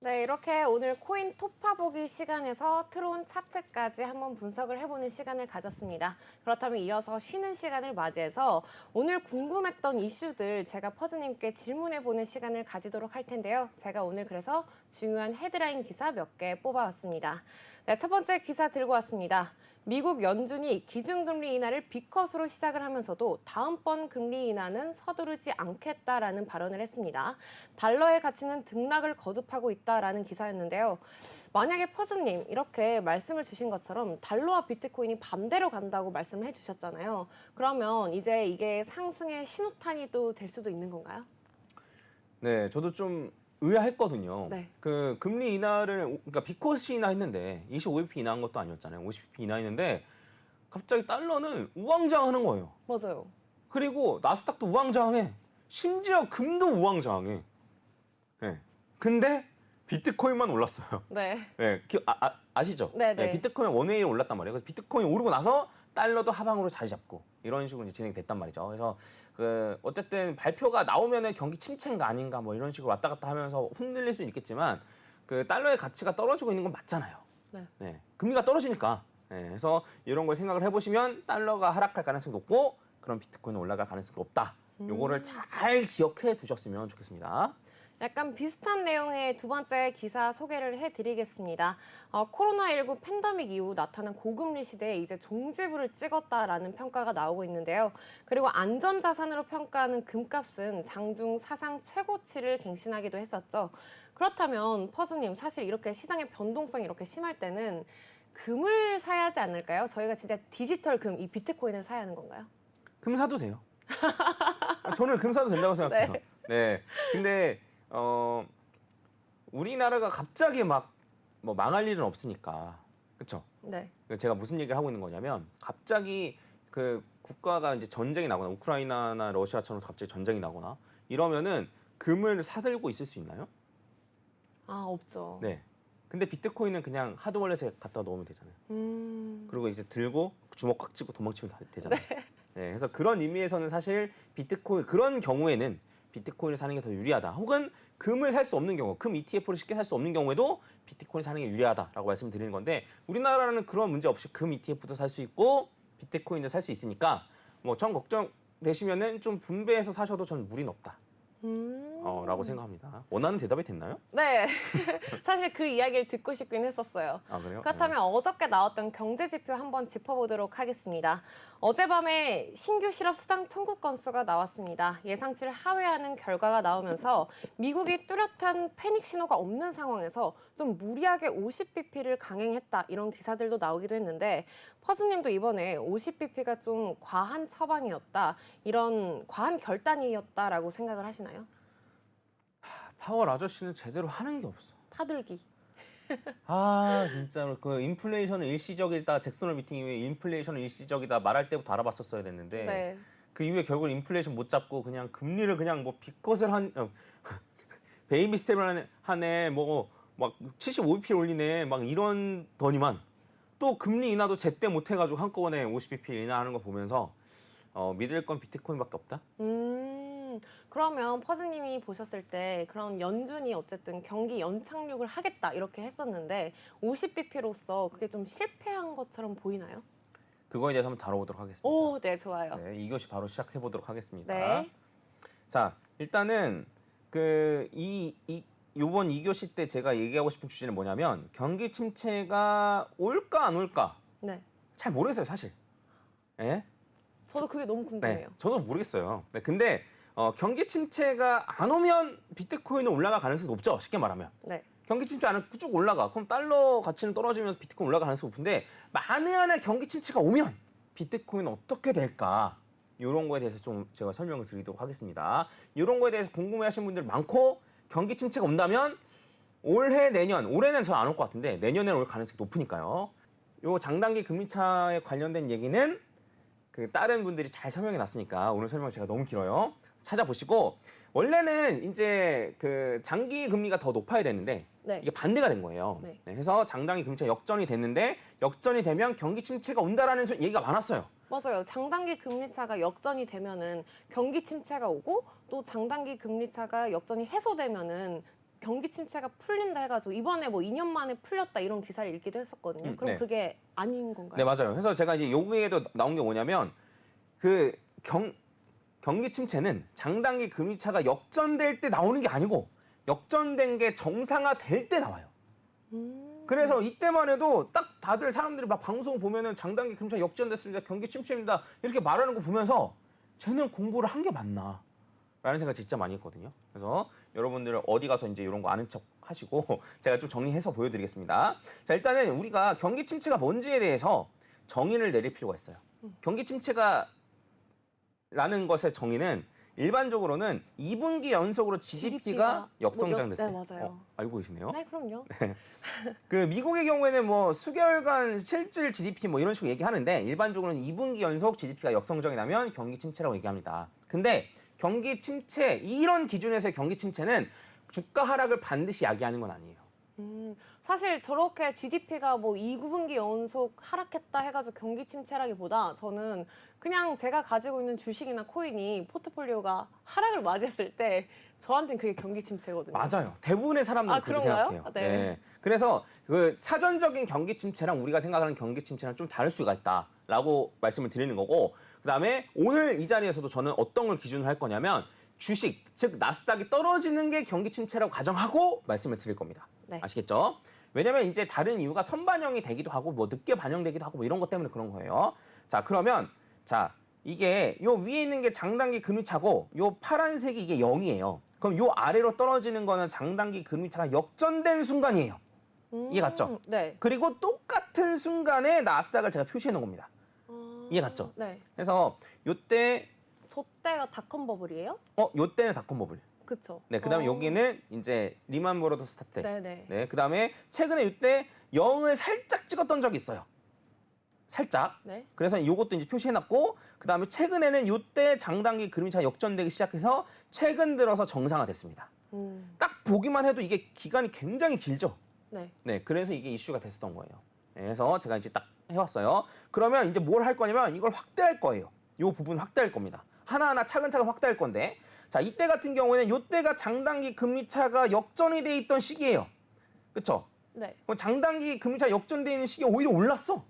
네, 이렇게 오늘 코인 톱파보기 시간에서 트론 차트까지 한번 분석을 해보는 시간을 가졌습니다. 그렇다면 이어서 쉬는 시간을 맞이해서 오늘 궁금했던 이슈들 제가 퍼즈님께 질문해보는 시간을 가지도록 할 텐데요. 제가 오늘 그래서 중요한 헤드라인 기사 몇 개 뽑아왔습니다. 네, 첫 번째 기사 들고 왔습니다. 미국 연준이 기준금리 인하를 B컷으로 시작을 하면서도 다음번 금리 인하는 서두르지 않겠다라는 발언을 했습니다. 달러의 가치는 등락을 거듭하고 있다라는 기사였는데요. 만약에 퍼즈님 이렇게 말씀을 주신 것처럼 달러와 비트코인이 반대로 간다고 말씀을 해주셨잖아요. 그러면 이제 이게 상승의 신호탄이 또 될 수도 있는 건가요? 네, 저도 좀 의아했거든요. 네. 금리 인하를 그러니까 B컷이 인하했는데 25bp 인하한 것도 아니었잖아요. 50bp 인하했는데 갑자기 달러는 우왕좌왕하는 거예요. 맞아요. 그리고 나스닥도 우왕좌왕해. 심지어 금도 우왕좌왕해. 네. 근데 비트코인만 올랐어요. 네. 네, 아시죠? 네, 네. 비트코인 원웨이로 올랐단 말이에요. 그래서 비트코인 오르고 나서 달러도 하방으로 자리 잡고 이런 식으로 이제 진행이 됐단 말이죠. 그래서 어쨌든 발표가 나오면은 경기 침체인가 아닌가 뭐 이런 식으로 왔다 갔다 하면서 흔들릴 수는 있겠지만 달러의 가치가 떨어지고 있는 건 맞잖아요. 네. 네, 금리가 떨어지니까. 네, 그래서 이런 걸 생각을 해보시면 달러가 하락할 가능성이 높고 그럼 비트코인은 올라갈 가능성이 높다. 요거를 잘 기억해 두셨으면 좋겠습니다. 약간 비슷한 내용의 두 번째 기사 소개를 해드리겠습니다. 코로나19 팬데믹 이후 나타난 고금리 시대에 이제 종지부를 찍었다라는 평가가 나오고 있는데요. 그리고 안전자산으로 평가하는 금값은 장중 사상 최고치를 갱신하기도 했었죠. 그렇다면 퍼즈님 사실 이렇게 시장의 변동성이 이렇게 심할 때는 금을 사야 하지 않을까요? 저희가 진짜 디지털 금, 이 비트코인을 사야 하는 건가요? 금 사도 돼요. 저는 금 사도 된다고 생각해요. 네. 근데 우리나라가 갑자기 막 뭐 망할 일은 없으니까. 그렇죠? 네. 제가 무슨 얘기를 하고 있는 거냐면 갑자기 그 국가가 이제 전쟁이 나거나 우크라이나나 러시아처럼 갑자기 전쟁이 나거나 이러면은 금을 사들고 있을 수 있나요? 아, 없죠. 네. 근데 비트코인은 그냥 하드월렛에 갖다 넣으면 되잖아요. 그리고 이제 들고 주먹 꽉 쥐고 도망치면 되잖아요. 네. 그래서 그런 의미에서는 사실 비트코인 그런 경우에는 비트코인을 사는 게 더 유리하다. 혹은 금을 살 수 없는 경우, 금 ETF를 쉽게 살 수 없는 경우에도 비트코인 사는 게 유리하다라고 말씀드리는 건데 우리나라는 그런 문제 없이 금 ETF도 살 수 있고 비트코인도 살 수 있으니까 뭐 전 걱정 되시면은 좀 분배해서 사셔도 저는 무리는 없다. 라고 생각합니다. 원하는 대답이 됐나요? 네. 사실 그 이야기를 듣고 싶긴 했었어요. 아, 그래요? 그렇다면 어저께 나왔던 경제 지표 한번 짚어보도록 하겠습니다. 어젯밤에 신규 실업 수당 청구 건수가 나왔습니다. 예상치를 하회하는 결과가 나오면서 미국이 뚜렷한 패닉 신호가 없는 상황에서 좀 무리하게 50bp를 강행했다 이런 기사들도 나오기도 했는데 퍼즈님도 이번에 50bp가 좀 과한 처방이었다 이런 과한 결단이었다라고 생각을 하시나요? 파월 아저씨는 제대로 하는 게 없어. 타들기. 아 진짜로 그 인플레이션은 일시적이다. 잭슨홀 미팅 이후에 인플레이션은 일시적이다 말할 때부터 알아봤었어야 됐는데 네. 그 이후에 결국 인플레이션 못 잡고 그냥 금리를 그냥 뭐 비컷을 한 베이비 스텝을 하네 뭐 막 75bp 올리네 막 이런 더니만 또 금리 인하도 제때 못 해가지고 한꺼번에 50bp 인하하는 거 보면서 믿을 건 비트코인밖에 없다. 그러면 퍼즈님이 보셨을 때 그런 연준이 어쨌든 경기 연착륙을 하겠다 이렇게 했었는데 50bp로서 그게 좀 실패한 것처럼 보이나요? 그거에 대해서 한번 다뤄보도록 하겠습니다. 오, 네, 좋아요. 네, 2교시 바로 시작해 보도록 하겠습니다. 네. 자, 일단은 요번 2교시 때 제가 얘기하고 싶은 주제는 뭐냐면 경기 침체가 올까 안 올까 네. 잘 모르겠어요, 사실. 예? 저도 그게 너무 궁금해요. 네, 저도 모르겠어요. 네, 근데 경기 침체가 안 오면 비트코인은 올라갈 가능성이 높죠, 쉽게 말하면. 네. 경기 침체 안 오면 쭉 올라가. 그럼 달러 가치는 떨어지면서 비트코인 올라갈 가능성이 높은데 만에 하나 경기 침체가 오면 비트코인은 어떻게 될까? 이런 거에 대해서 좀 제가 설명을 드리도록 하겠습니다. 이런 거에 대해서 궁금해하시는 분들 많고 경기 침체가 온다면 올해 내년, 올해는 저 안 올 것 같은데 내년에는 올 가능성이 높으니까요. 요 장단기 금리차에 관련된 얘기는 그 다른 분들이 잘 설명해 놨으니까 오늘 설명 제가 너무 길어요. 찾아보시고 원래는 이제 그 장기 금리가 더 높아야 되는데 네. 이게 반대가 된 거예요. 네. 그래서 장단기 금리차 역전이 됐는데 역전이 되면 경기 침체가 온다라는 얘기가 많았어요. 맞아요. 장단기 금리차가 역전이 되면은 경기 침체가 오고 또 장단기 금리차가 역전이 해소되면은 경기 침체가 풀린다 해가지고 이번에 뭐 2년 만에 풀렸다 이런 기사를 읽기도 했었거든요. 그럼 네. 그게 아닌 건가요? 네, 맞아요. 그래서 제가 이제 여기에도 나온 게 뭐냐면 그 경기 침체는 장단기 금리차가 역전될 때 나오는 게 아니고 역전된 게 정상화될 때 나와요. 그래서 이때만 해도 딱 다들 사람들이 막 방송 보면은 장단기 금리차 역전됐습니다. 경기 침체입니다. 이렇게 말하는 거 보면서 쟤는 공부를 한 게 맞나? 라는 생각 진짜 많이 했거든요. 그래서 여러분들 어디 가서 이제 이런 거 아는 척 하시고 제가 좀 정리해서 보여드리겠습니다. 자, 일단은 우리가 경기 침체가 뭔지에 대해서 정의를 내릴 필요가 있어요. 경기 침체가 라는 것의 정의는 일반적으로는 2분기 연속으로 GDP가 역성장됐어요. 네, 맞아요. 알고 계시네요. 네, 그럼요. 그 미국의 경우에는 뭐 수개월간 실질 GDP 뭐 이런 식으로 얘기하는데 일반적으로는 2분기 연속 GDP가 역성장이 나면 경기 침체라고 얘기합니다. 근데 경기 침체 이런 기준에서의 경기 침체는 주가 하락을 반드시 야기하는 건 아니에요. 사실 저렇게 GDP가 뭐 2분기 연속 하락했다 해가지고 경기 침체라기보다 저는 그냥 제가 가지고 있는 주식이나 코인이 포트폴리오가 하락을 맞이했을 때 저한테는 그게 경기 침체거든요. 맞아요. 대부분의 사람들은 그렇게 그런가요? 생각해요. 네. 그래서 그 사전적인 경기 침체랑 우리가 생각하는 경기 침체랑 좀 다를 수가 있다라고 말씀을 드리는 거고 그다음에 오늘 이 자리에서도 저는 어떤 걸 기준으로 할 거냐면 주식, 즉 나스닥이 떨어지는 게 경기 침체라고 가정하고 말씀을 드릴 겁니다. 네. 아시겠죠? 왜냐면 이제 다른 이유가 선반영이 되기도 하고 뭐 늦게 반영되기도 하고 뭐 이런 것 때문에 그런 거예요. 자, 그러면 자, 이게 요 위에 있는 게 장단기 금리차고 요 파란색이 이게 0이에요. 그럼 요 아래로 떨어지는 거는 장단기 금리차가 역전된 순간이에요. 이해 갔죠? 네. 그리고 똑같은 순간에 나스닥을 제가 표시해 놓은 겁니다. 이해 갔죠? 네. 그래서 요때 저 때가 닷컴 버블이에요? 요때는 닷컴 버블. 그렇죠. 네, 그다음에 여기는 이제 리만 브러더스 탓 때. 네네. 네, 그다음에 최근에 이때 0을 살짝 찍었던 적이 있어요. 살짝. 네. 그래서 이것도 이제 표시해놨고, 그다음에 최근에는 이때 장단기 금리차가 역전되기 시작해서 최근 들어서 정상화됐습니다. 딱 보기만 해도 이게 기간이 굉장히 길죠. 네. 네, 그래서 이게 이슈가 됐었던 거예요. 네, 그래서 제가 이제 딱 해왔어요. 그러면 이제 뭘 할 거냐면 이걸 확대할 거예요. 이 부분 확대할 겁니다. 하나하나 차근차근 확대할 건데, 자, 이때 같은 경우에는 이때가 장단기 금리차가 역전이 돼 있던 시기예요. 그렇죠? 네. 장단기 금리차 역전돼 있는 시기에 오히려 올랐어.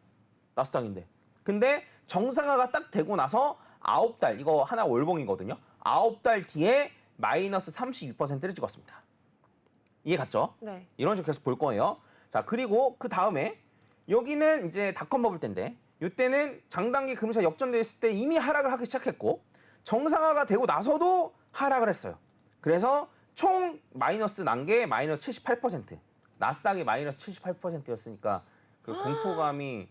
나스닥인데. 근데 정상화가 딱 되고 나서 9달, 이거 하나 월봉이거든요. 9달 뒤에 마이너스 32%를 찍었습니다. 이해 갔죠? 네. 이런 식으로 계속 볼 거예요. 자, 그리고 그 다음에 여기는 이제 닷컴 버블 때인데, 이때는 장단기 금리차 역전돼 있을 때 이미 하락을 하기 시작했고, 정상화가 되고 나서도 하락을 했어요. 그래서 총 마이너스 난 게 마이너스 78%. 나스닥이 마이너스 78%였으니까 그 공포감이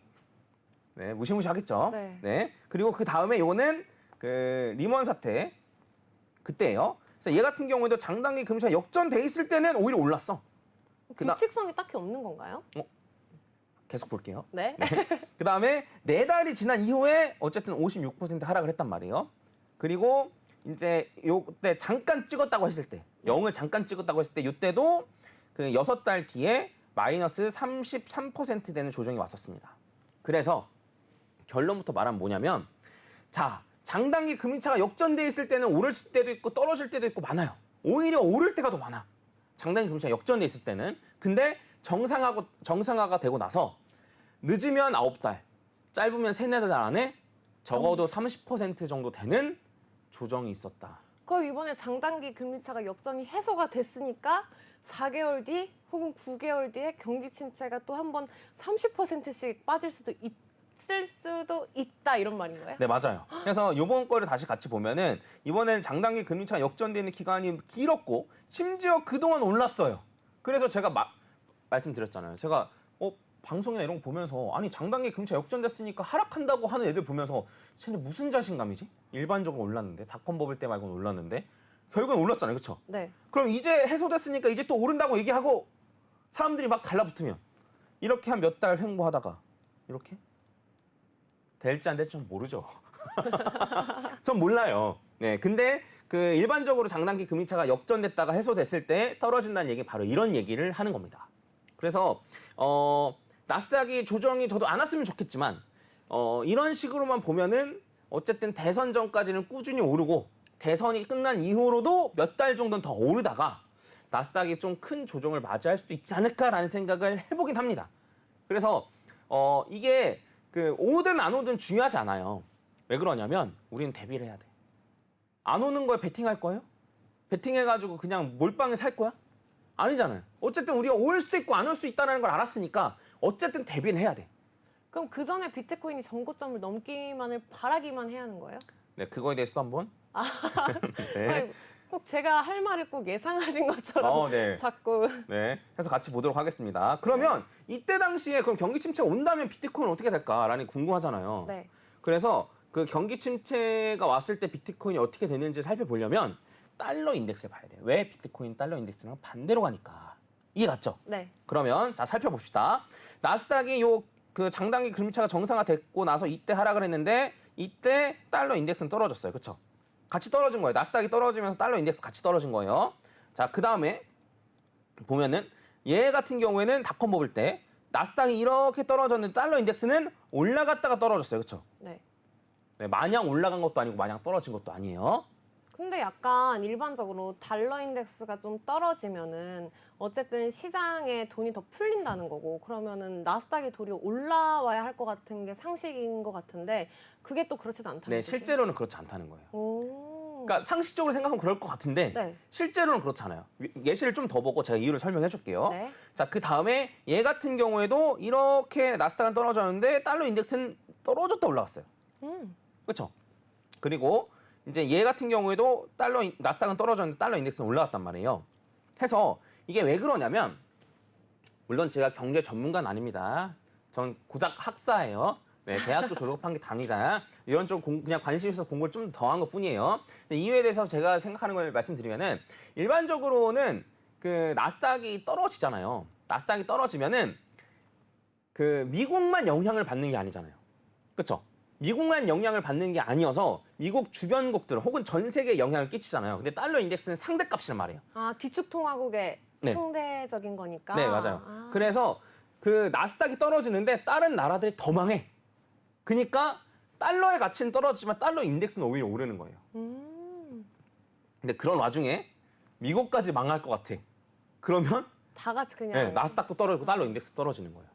네, 무시무시하겠죠. 네. 그리고 그 다음에 요거는 그 리먼 사태 그때예요. 그래서 얘 같은 경우에도 장단기 금리차 역전돼 있을 때는 오히려 올랐어. 규칙성이 딱히 없는 건가요? 계속 볼게요. 네. 그 다음에 4달이 지난 이후에 어쨌든 56% 하락을 했단 말이에요. 그리고 이제 요때 잠깐 찍었다고 했을 때, 0을 잠깐 찍었다고 했을 때, 요때도 그 6달 뒤에 마이너스 33% 되는 조정이 왔었습니다. 그래서 결론부터 말하면 뭐냐면, 자, 장단기 금리차가 역전돼 있을 때는 오를 때도 있고 떨어질 때도 있고 많아요. 오히려 오를 때가 더 많아. 장단기 금리차가 역전돼 있을 때는. 근데 정상화가 되고 나서 늦으면 9달, 짧으면 3-4달 안에 적어도 30% 정도 되는 조정이 있었다. 그럼 이번에 장단기 금리차가 역전이 해소가 됐으니까 4개월 뒤 혹은 9개월 뒤에 경기 침체가 또 한 번 30%씩 빠질 수도 있을 수도 있다 이런 말인 거예요? 네, 맞아요. 그래서 이번 거를 다시 같이 보면은 이번에는 장단기 금리차가 역전되는 기간이 길었고 심지어 그동안 올랐어요. 그래서 제가 말씀드렸잖아요. 제가 방송이나 이런 거 보면서 아니 장단기 금리차 역전됐으니까 하락한다고 하는 애들 보면서 쟤네 무슨 자신감이지? 일반적으로 올랐는데 닷컴 버블 때 말고는 올랐는데 결국엔 올랐잖아요. 그렇죠? 네. 그럼 이제 해소됐으니까 이제 또 오른다고 얘기하고 사람들이 막 달라붙으면 이렇게 한 몇 달 횡보하다가 이렇게 될지 안 될지 좀 모르죠. 전 몰라요. 네, 근데 그 일반적으로 장단기 금리차가 역전됐다가 해소됐을 때 떨어진다는 얘기 바로 이런 얘기를 하는 겁니다. 그래서 나스닥이 조정이 저도 안 왔으면 좋겠지만 이런 식으로만 보면은 어쨌든 대선 전까지는 꾸준히 오르고 대선이 끝난 이후로도 몇 달 정도는 더 오르다가 나스닥이 좀 큰 조정을 맞이할 수도 있지 않을까라는 생각을 해보긴 합니다. 그래서 이게 그 오든 안 오든 중요하지 않아요. 왜 그러냐면 우리는 대비를 해야 돼. 안 오는 거에 베팅할 거예요? 베팅해가지고 그냥 몰빵에 살 거야? 아니잖아요. 어쨌든 우리가 올 수도 있고 안 올 수 있다는 걸 알았으니까 어쨌든 대비는 해야 돼. 그럼 그 전에 비트코인이 전고점을 넘기만을 바라기만 해야 하는 거예요? 네, 그거에 대해서도 한번. 네. 아니, 꼭 제가 할 말을 꼭 예상하신 것처럼 네. 자꾸. 네, 해서 같이 보도록 하겠습니다. 그러면 이때 당시에 그럼 경기 침체가 온다면 비트코인은 어떻게 될까라는 게 궁금하잖아요. 네. 그래서 그 경기 침체가 왔을 때 비트코인이 어떻게 되는지 살펴보려면 달러 인덱스를 봐야 돼요. 왜 비트코인 달러 인덱스랑 반대로 가니까. 이해 갔죠? 네. 그러면 자 살펴봅시다. 나스닥이 요 그 장단기 금리차가 정상화됐고 나서 이때 하락을 했는데 이때 달러 인덱스는 떨어졌어요. 그렇죠? 같이 떨어진 거예요. 나스닥이 떨어지면서 달러 인덱스 같이 떨어진 거예요. 자, 그다음에 보면은 얘 같은 경우에는 닷컴 버블 때 나스닥이 이렇게 떨어졌는데 달러 인덱스는 올라갔다가 떨어졌어요. 그렇죠? 네. 네, 마냥 올라간 것도 아니고 마냥 떨어진 것도 아니에요. 근데 약간 일반적으로 달러 인덱스가 좀 떨어지면은 어쨌든 시장에 돈이 더 풀린다는 거고 그러면은 나스닥이 도리어 올라와야 할 것 같은 게 상식인 것 같은데 그게 또 그렇지도 않다는 네, 뜻이에요? 실제로는 그렇지 않다는 거예요. 오. 그러니까 상식적으로 생각하면 그럴 것 같은데 네. 실제로는 그렇지 않아요. 예시를 좀 더 보고 제가 이유를 설명해 줄게요. 네. 자, 그 다음에 얘 같은 경우에도 이렇게 나스닥은 떨어졌는데 달러 인덱스는 떨어졌다 올라갔어요. 그렇죠? 그리고 이제 얘 같은 경우에도 나스닥은 떨어졌는데 달러 인덱스는 올라갔단 말이에요. 해서 이게 왜 그러냐면 물론 제가 경제 전문가는 아닙니다. 전 고작 학사예요. 네, 대학도 졸업한 게 답니다. 이런 좀 그냥 관심 있어서 공부를 좀 더 한 것뿐이에요. 근데 이유에 대해서 제가 생각하는 걸 말씀드리면은 일반적으로는 그 나스닥이 떨어지잖아요. 나스닥이 떨어지면은 그 미국만 영향을 받는 게 아니잖아요. 그렇죠? 미국만 영향을 받는 게 아니어서 미국 주변국들 혹은 전 세계에 영향을 끼치잖아요. 근데 달러 인덱스는 상대값이란 말이에요. 아, 기축통화국의 네. 상대적인 거니까. 네, 맞아요. 아. 그래서 그 나스닥이 떨어지는데 다른 나라들이 더 망해. 그러니까 달러의 가치는 떨어지지만 달러 인덱스는 오히려 오르는 거예요. 근데 그런 와중에 미국까지 망할 것 같아. 그러면 다 같이 그냥. 네, 나스닥도 떨어지고 달러 인덱스 떨어지는 거예요.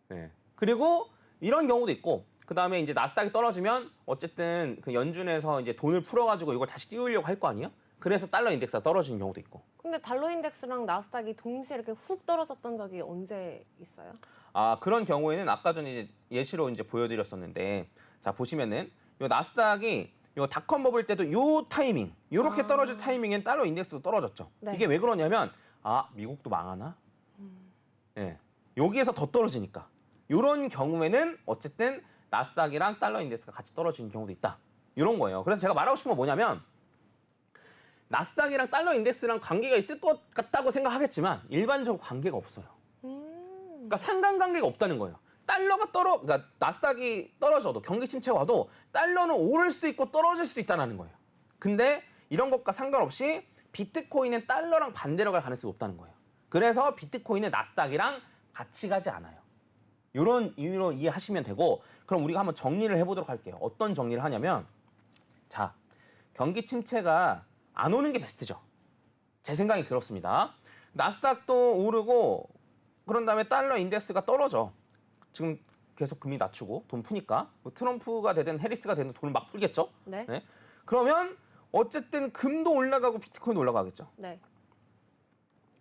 네. 그리고 이런 경우도 있고 그다음에 이제 나스닥이 떨어지면 어쨌든 그 연준에서 이제 돈을 풀어가지고 이걸 다시 띄우려고 할 거 아니에요? 그래서 달러 인덱스가 떨어지는 경우도 있고. 근데 달러 인덱스랑 나스닥이 동시에 이렇게 훅 떨어졌던 적이 언제 있어요? 아, 그런 경우에는 아까 전에 이제 예시로 이제 보여드렸었는데, 자 보시면은 요 나스닥이 요 닷컴 버블 때도 요 타이밍, 요렇게 떨어질 타이밍엔 달러 인덱스도 떨어졌죠. 네. 이게 왜 그러냐면 아 미국도 망하나? 네, 여기에서 더 떨어지니까. 요런 경우에는 어쨌든 나스닥이랑 달러 인덱스가 같이 떨어지는 경우도 있다. 이런 거예요. 그래서 제가 말하고 싶은 건 뭐냐면 나스닥이랑 달러 인덱스랑 관계가 있을 것 같다고 생각하겠지만 일반적으로 관계가 없어요. 그러니까 상관관계가 없다는 거예요. 그러니까 나스닥이 떨어져도 경기 침체가 와도 달러는 오를 수도 있고 떨어질 수도 있다는 거예요. 근데 이런 것과 상관없이 비트코인은 달러랑 반대로 갈 가능성이 없다는 거예요. 그래서 비트코인은 나스닥이랑 같이 가지 않아요. 이런 의미로 이해하시면 되고 그럼 우리가 한번 정리를 해보도록 할게요. 어떤 정리를 하냐면 자, 경기 침체가 안 오는 게 베스트죠. 제 생각이 그렇습니다. 나스닥도 오르고 그런 다음에 달러 인덱스가 떨어져. 지금 계속 금리 낮추고 돈 푸니까 뭐 트럼프가 되든 해리스가 되든 돈을 막 풀겠죠. 네. 네. 그러면 어쨌든 금도 올라가고 비트코인도 올라가겠죠. 네.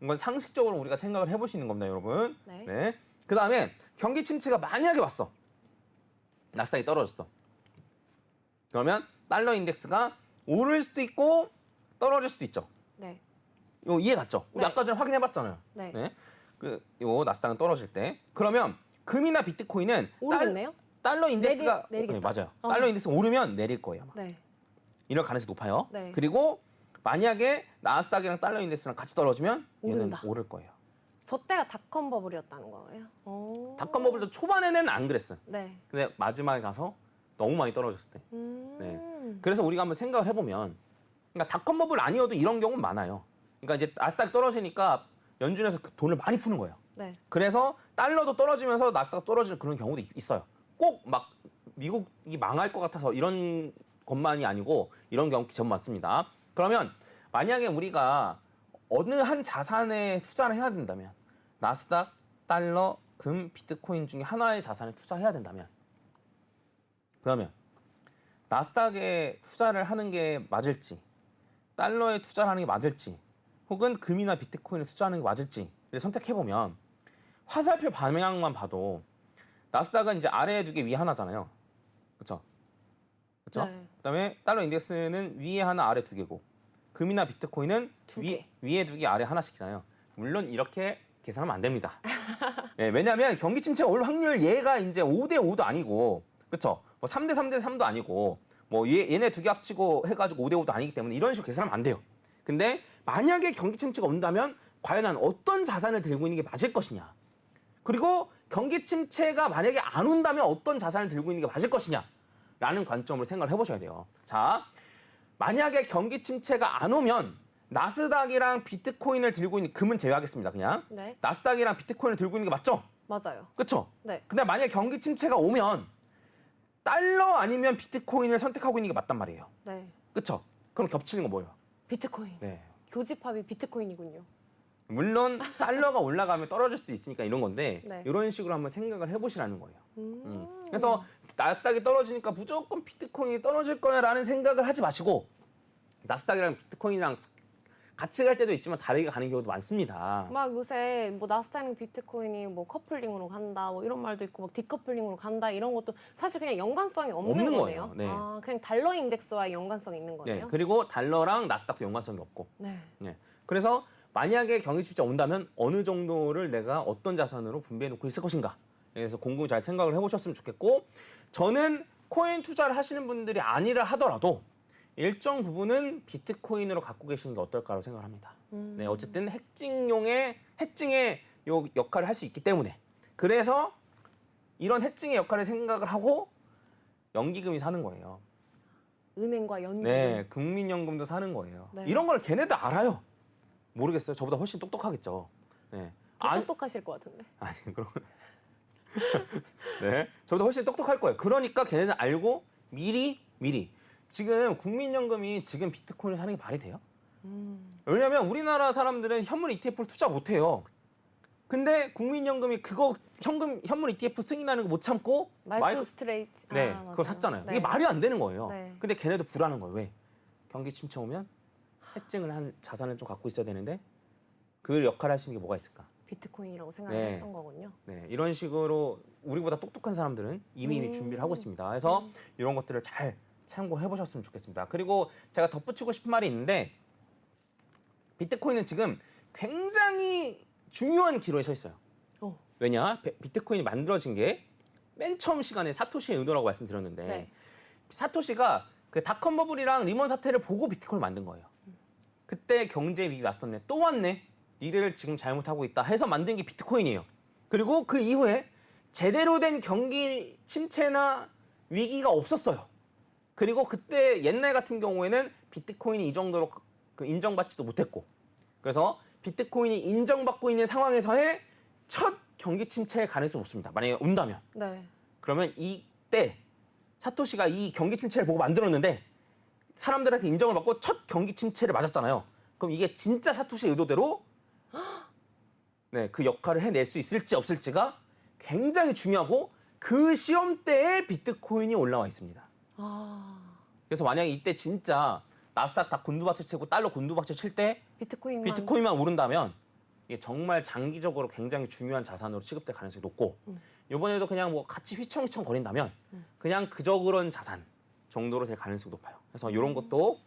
이건 상식적으로 우리가 생각을 해볼 수 있는 겁니다, 여러분. 네. 그 다음에 경기 침체가 만약에 왔어. 나스닥이 떨어졌어. 그러면 달러 인덱스가 오를 수도 있고 떨어질 수도 있죠. 네. 이거 이해 갔죠? 우리 네. 아까 전에 확인해봤잖아요. 네. 요 나스닥은 떨어질 때. 그러면 금이나 비트코인은 오르겠네요? 달러 인덱스가 내리겠다. 네, 맞아요. 어. 달러 인덱스가 오르면 내릴 거예요. 아마. 네. 이럴 가능성이 높아요. 네. 그리고 만약에 나스닥이랑 달러 인덱스랑 같이 떨어지면 얘는 오른다. 오를 거예요. 저 때가 닷컴 버블이었다는 거예요? 오. 닷컴 버블도 초반에는 안 그랬어요. 네. 근데 마지막에 가서 너무 많이 떨어졌을 때. 네. 그래서 우리가 한번 생각을 해보면 그러니까 닷컴 버블 아니어도 이런 경우는 많아요. 그러니까 이제 나스닥 떨어지니까 연준에서 그 돈을 많이 푸는 거예요. 네. 그래서 달러도 떨어지면서 나스닥 떨어지는 그런 경우도 있어요. 꼭 막 미국이 망할 것 같아서 이런 것만이 아니고 이런 경우 전부 많습니다. 그러면 만약에 우리가 어느 한 자산에 투자를 해야 된다면 나스닥, 달러, 금, 비트코인 중에 하나의 자산에 투자해야 된다면 그러면 나스닥에 투자를 하는 게 맞을지 달러에 투자를 하는 게 맞을지 혹은 금이나 비트코인에 투자하는 게 맞을지를 선택해보면 화살표 방향만 봐도 나스닥은 이제 아래에 두 개 위에 하나잖아요. 그렇죠? 그렇죠? 네. 그다음에 달러 인덱스는 위에 하나 아래 두 개고 금이나 비트코인은 두 개. 위에 두 개 아래 하나씩이잖아요. 물론 이렇게 계산하면 안 됩니다. 네, 왜냐하면 경기 침체가 올 확률 얘가 이제 5대 5도 아니고 그렇죠? 뭐 3대 3대 3도 아니고 뭐 얘네 두 개 합치고 해가지고 5대 5도 아니기 때문에 이런 식으로 계산하면 안 돼요. 근데 만약에 경기 침체가 온다면 과연 난 어떤 자산을 들고 있는 게 맞을 것이냐. 그리고 경기 침체가 만약에 안 온다면 어떤 자산을 들고 있는 게 맞을 것이냐라는 관점으로 생각을 해보셔야 돼요. 자, 만약에 경기 침체가 안 오면 나스닥이랑 비트코인을 들고 있는 금은 제외하겠습니다. 그냥 네. 나스닥이랑 비트코인을 들고 있는 게 맞죠? 맞아요. 그렇죠? 네. 근데 만약에 경기 침체가 오면 달러 아니면 비트코인을 선택하고 있는 게 맞단 말이에요. 네. 그렇죠? 그럼 겹치는 거 뭐예요? 비트코인. 네. 교집합이 비트코인이군요. 물론 달러가 올라가면 떨어질 수 있으니까 이런 건데 네. 이런 식으로 한번 생각을 해보시라는 거예요. 그래서 나스닥이 떨어지니까 무조건 비트코인이 떨어질 거야라는 생각을 하지 마시고 나스닥이랑 비트코인이랑 같이 갈 때도 있지만 다르게 가는 경우도 많습니다. 막 요새 뭐 나스닥이랑 비트코인이 뭐 커플링으로 간다 뭐 이런 말도 있고 막 디커플링으로 간다 이런 것도 사실 그냥 연관성이 없는 거네요. 거예요. 네. 아, 그냥 달러 인덱스와 연관성이 있는 네. 거네요. 그리고 달러랑 나스닥도 연관성이 없고. 네. 네. 그래서 만약에 경기 침체 온다면 어느 정도를 내가 어떤 자산으로 분배해 놓고 있을 것인가 그래서 곰곰이 잘 생각을 해보셨으면 좋겠고 저는 코인 투자를 하시는 분들이 아니라 하더라도 일정 부분은 비트코인으로 갖고 계시는 게 어떨까라고 생각을 합니다. 네, 어쨌든 해칭의 요 역할을 할 수 있기 때문에 그래서 이런 해칭의 역할을 생각을 하고 연기금이 사는 거예요. 은행과 연금. 네, 국민연금도 사는 거예요. 네. 이런 걸 걔네도 알아요. 모르겠어요. 저보다 훨씬 똑똑하겠죠. 네. 더 똑똑하실 것 같은데. 아니 그럼 네, 저보다 훨씬 똑똑할 거예요. 그러니까 걔네는 알고 미리 지금 국민연금이 지금 비트코인을 사는 게 말이 돼요? 왜냐하면 우리나라 사람들은 현물 ETF를 투자 못 해요. 근데 국민연금이 그거 현물 ETF 승인하는 거 못 참고 마이크로 스트레이트. 네, 맞아요. 그걸 샀잖아요. 네. 이게 말이 안 되는 거예요. 네. 근데 걔네도 불안한 거예요. 왜? 경기 침체 오면 해증을 한 자산을 좀 갖고 있어야 되는데 그 역할을 할 수 있는 게 뭐가 있을까? 비트코인이라고 생각을 네. 했던 거군요. 네, 이런 식으로 우리보다 똑똑한 사람들은 이미 준비를 하고 있습니다. 그래서 이런 것들을 잘 참고해 보셨으면 좋겠습니다. 그리고 제가 덧붙이고 싶은 말이 있는데 비트코인은 지금 굉장히 중요한 기로에 서 있어요. 왜냐? 비트코인이 만들어진 게 맨 처음 시간에 사토시의 의도라고 말씀드렸는데 네. 사토시가 그 닷컴 버블이랑 리먼 사태를 보고 비트코인을 만든 거예요. 그때 경제 위기 왔었네. 또 왔네. 니를 지금 잘못하고 있다 해서 만든 게 비트코인이에요. 그리고 그 이후에 제대로 된 경기 침체나 위기가 없었어요. 그리고 그때 옛날 같은 경우에는 비트코인이 이 정도로 인정받지도 못했고 그래서 비트코인이 인정받고 있는 상황에서의 첫 경기 침체의 가능성이 높습니다. 만약에 온다면. 네. 그러면 이때 사토시가 이 경기 침체를 보고 만들었는데 사람들한테 인정을 받고 첫 경기 침체를 맞았잖아요. 그럼 이게 진짜 사토시의 의도대로 네, 그 역할을 해낼 수 있을지 없을지가 굉장히 중요하고 그 시험대에 비트코인이 올라와 있습니다. 그래서 만약에 이때 진짜 나스닥 다 곤두박질 치고 달러 곤두박질 칠 때 비트코인만 오른다면 이게 정말 장기적으로 굉장히 중요한 자산으로 취급될 가능성이 높고 이번에도 그냥 뭐 같이 휘청휘청 거린다면 그냥 그저 그런 자산 정도로 될 가능성이 높아요. 그래서 이런 것도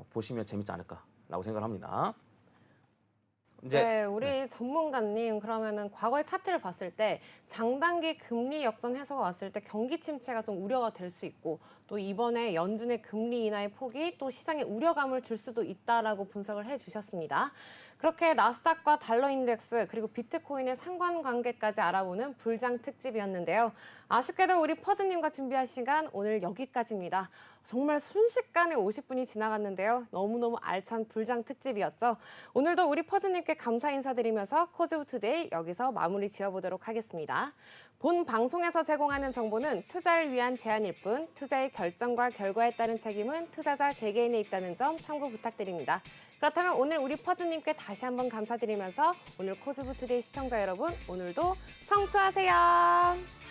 보시면 재밌지 않을까라고 생각을 합니다. 이제 네, 우리 전문가님 그러면은 과거의 차트를 봤을 때 장단기 금리 역전 해소가 왔을 때 경기 침체가 좀 우려가 될 수 있고 또 이번에 연준의 금리 인하의 폭이 또 시장에 우려감을 줄 수도 있다라고 분석을 해주셨습니다. 그렇게 나스닥과 달러 인덱스 그리고 비트코인의 상관관계까지 알아보는 불장 특집이었는데요. 아쉽게도 우리 퍼즈님과 준비한 시간 오늘 여기까지입니다. 정말 순식간에 50분이 지나갔는데요. 너무너무 알찬 불장 특집이었죠. 오늘도 우리 퍼즈님께 감사 인사드리면서 코즈오투데이 여기서 마무리 지어보도록 하겠습니다. 본 방송에서 제공하는 정보는 투자를 위한 제안일 뿐 투자의 결정과 결과에 따른 책임은 투자자 개개인에 있다는 점 참고 부탁드립니다. 그렇다면 오늘 우리 퍼즈님께 다시 한번 감사드리면서 오늘 코즈오투데이 시청자 여러분 오늘도 성투하세요.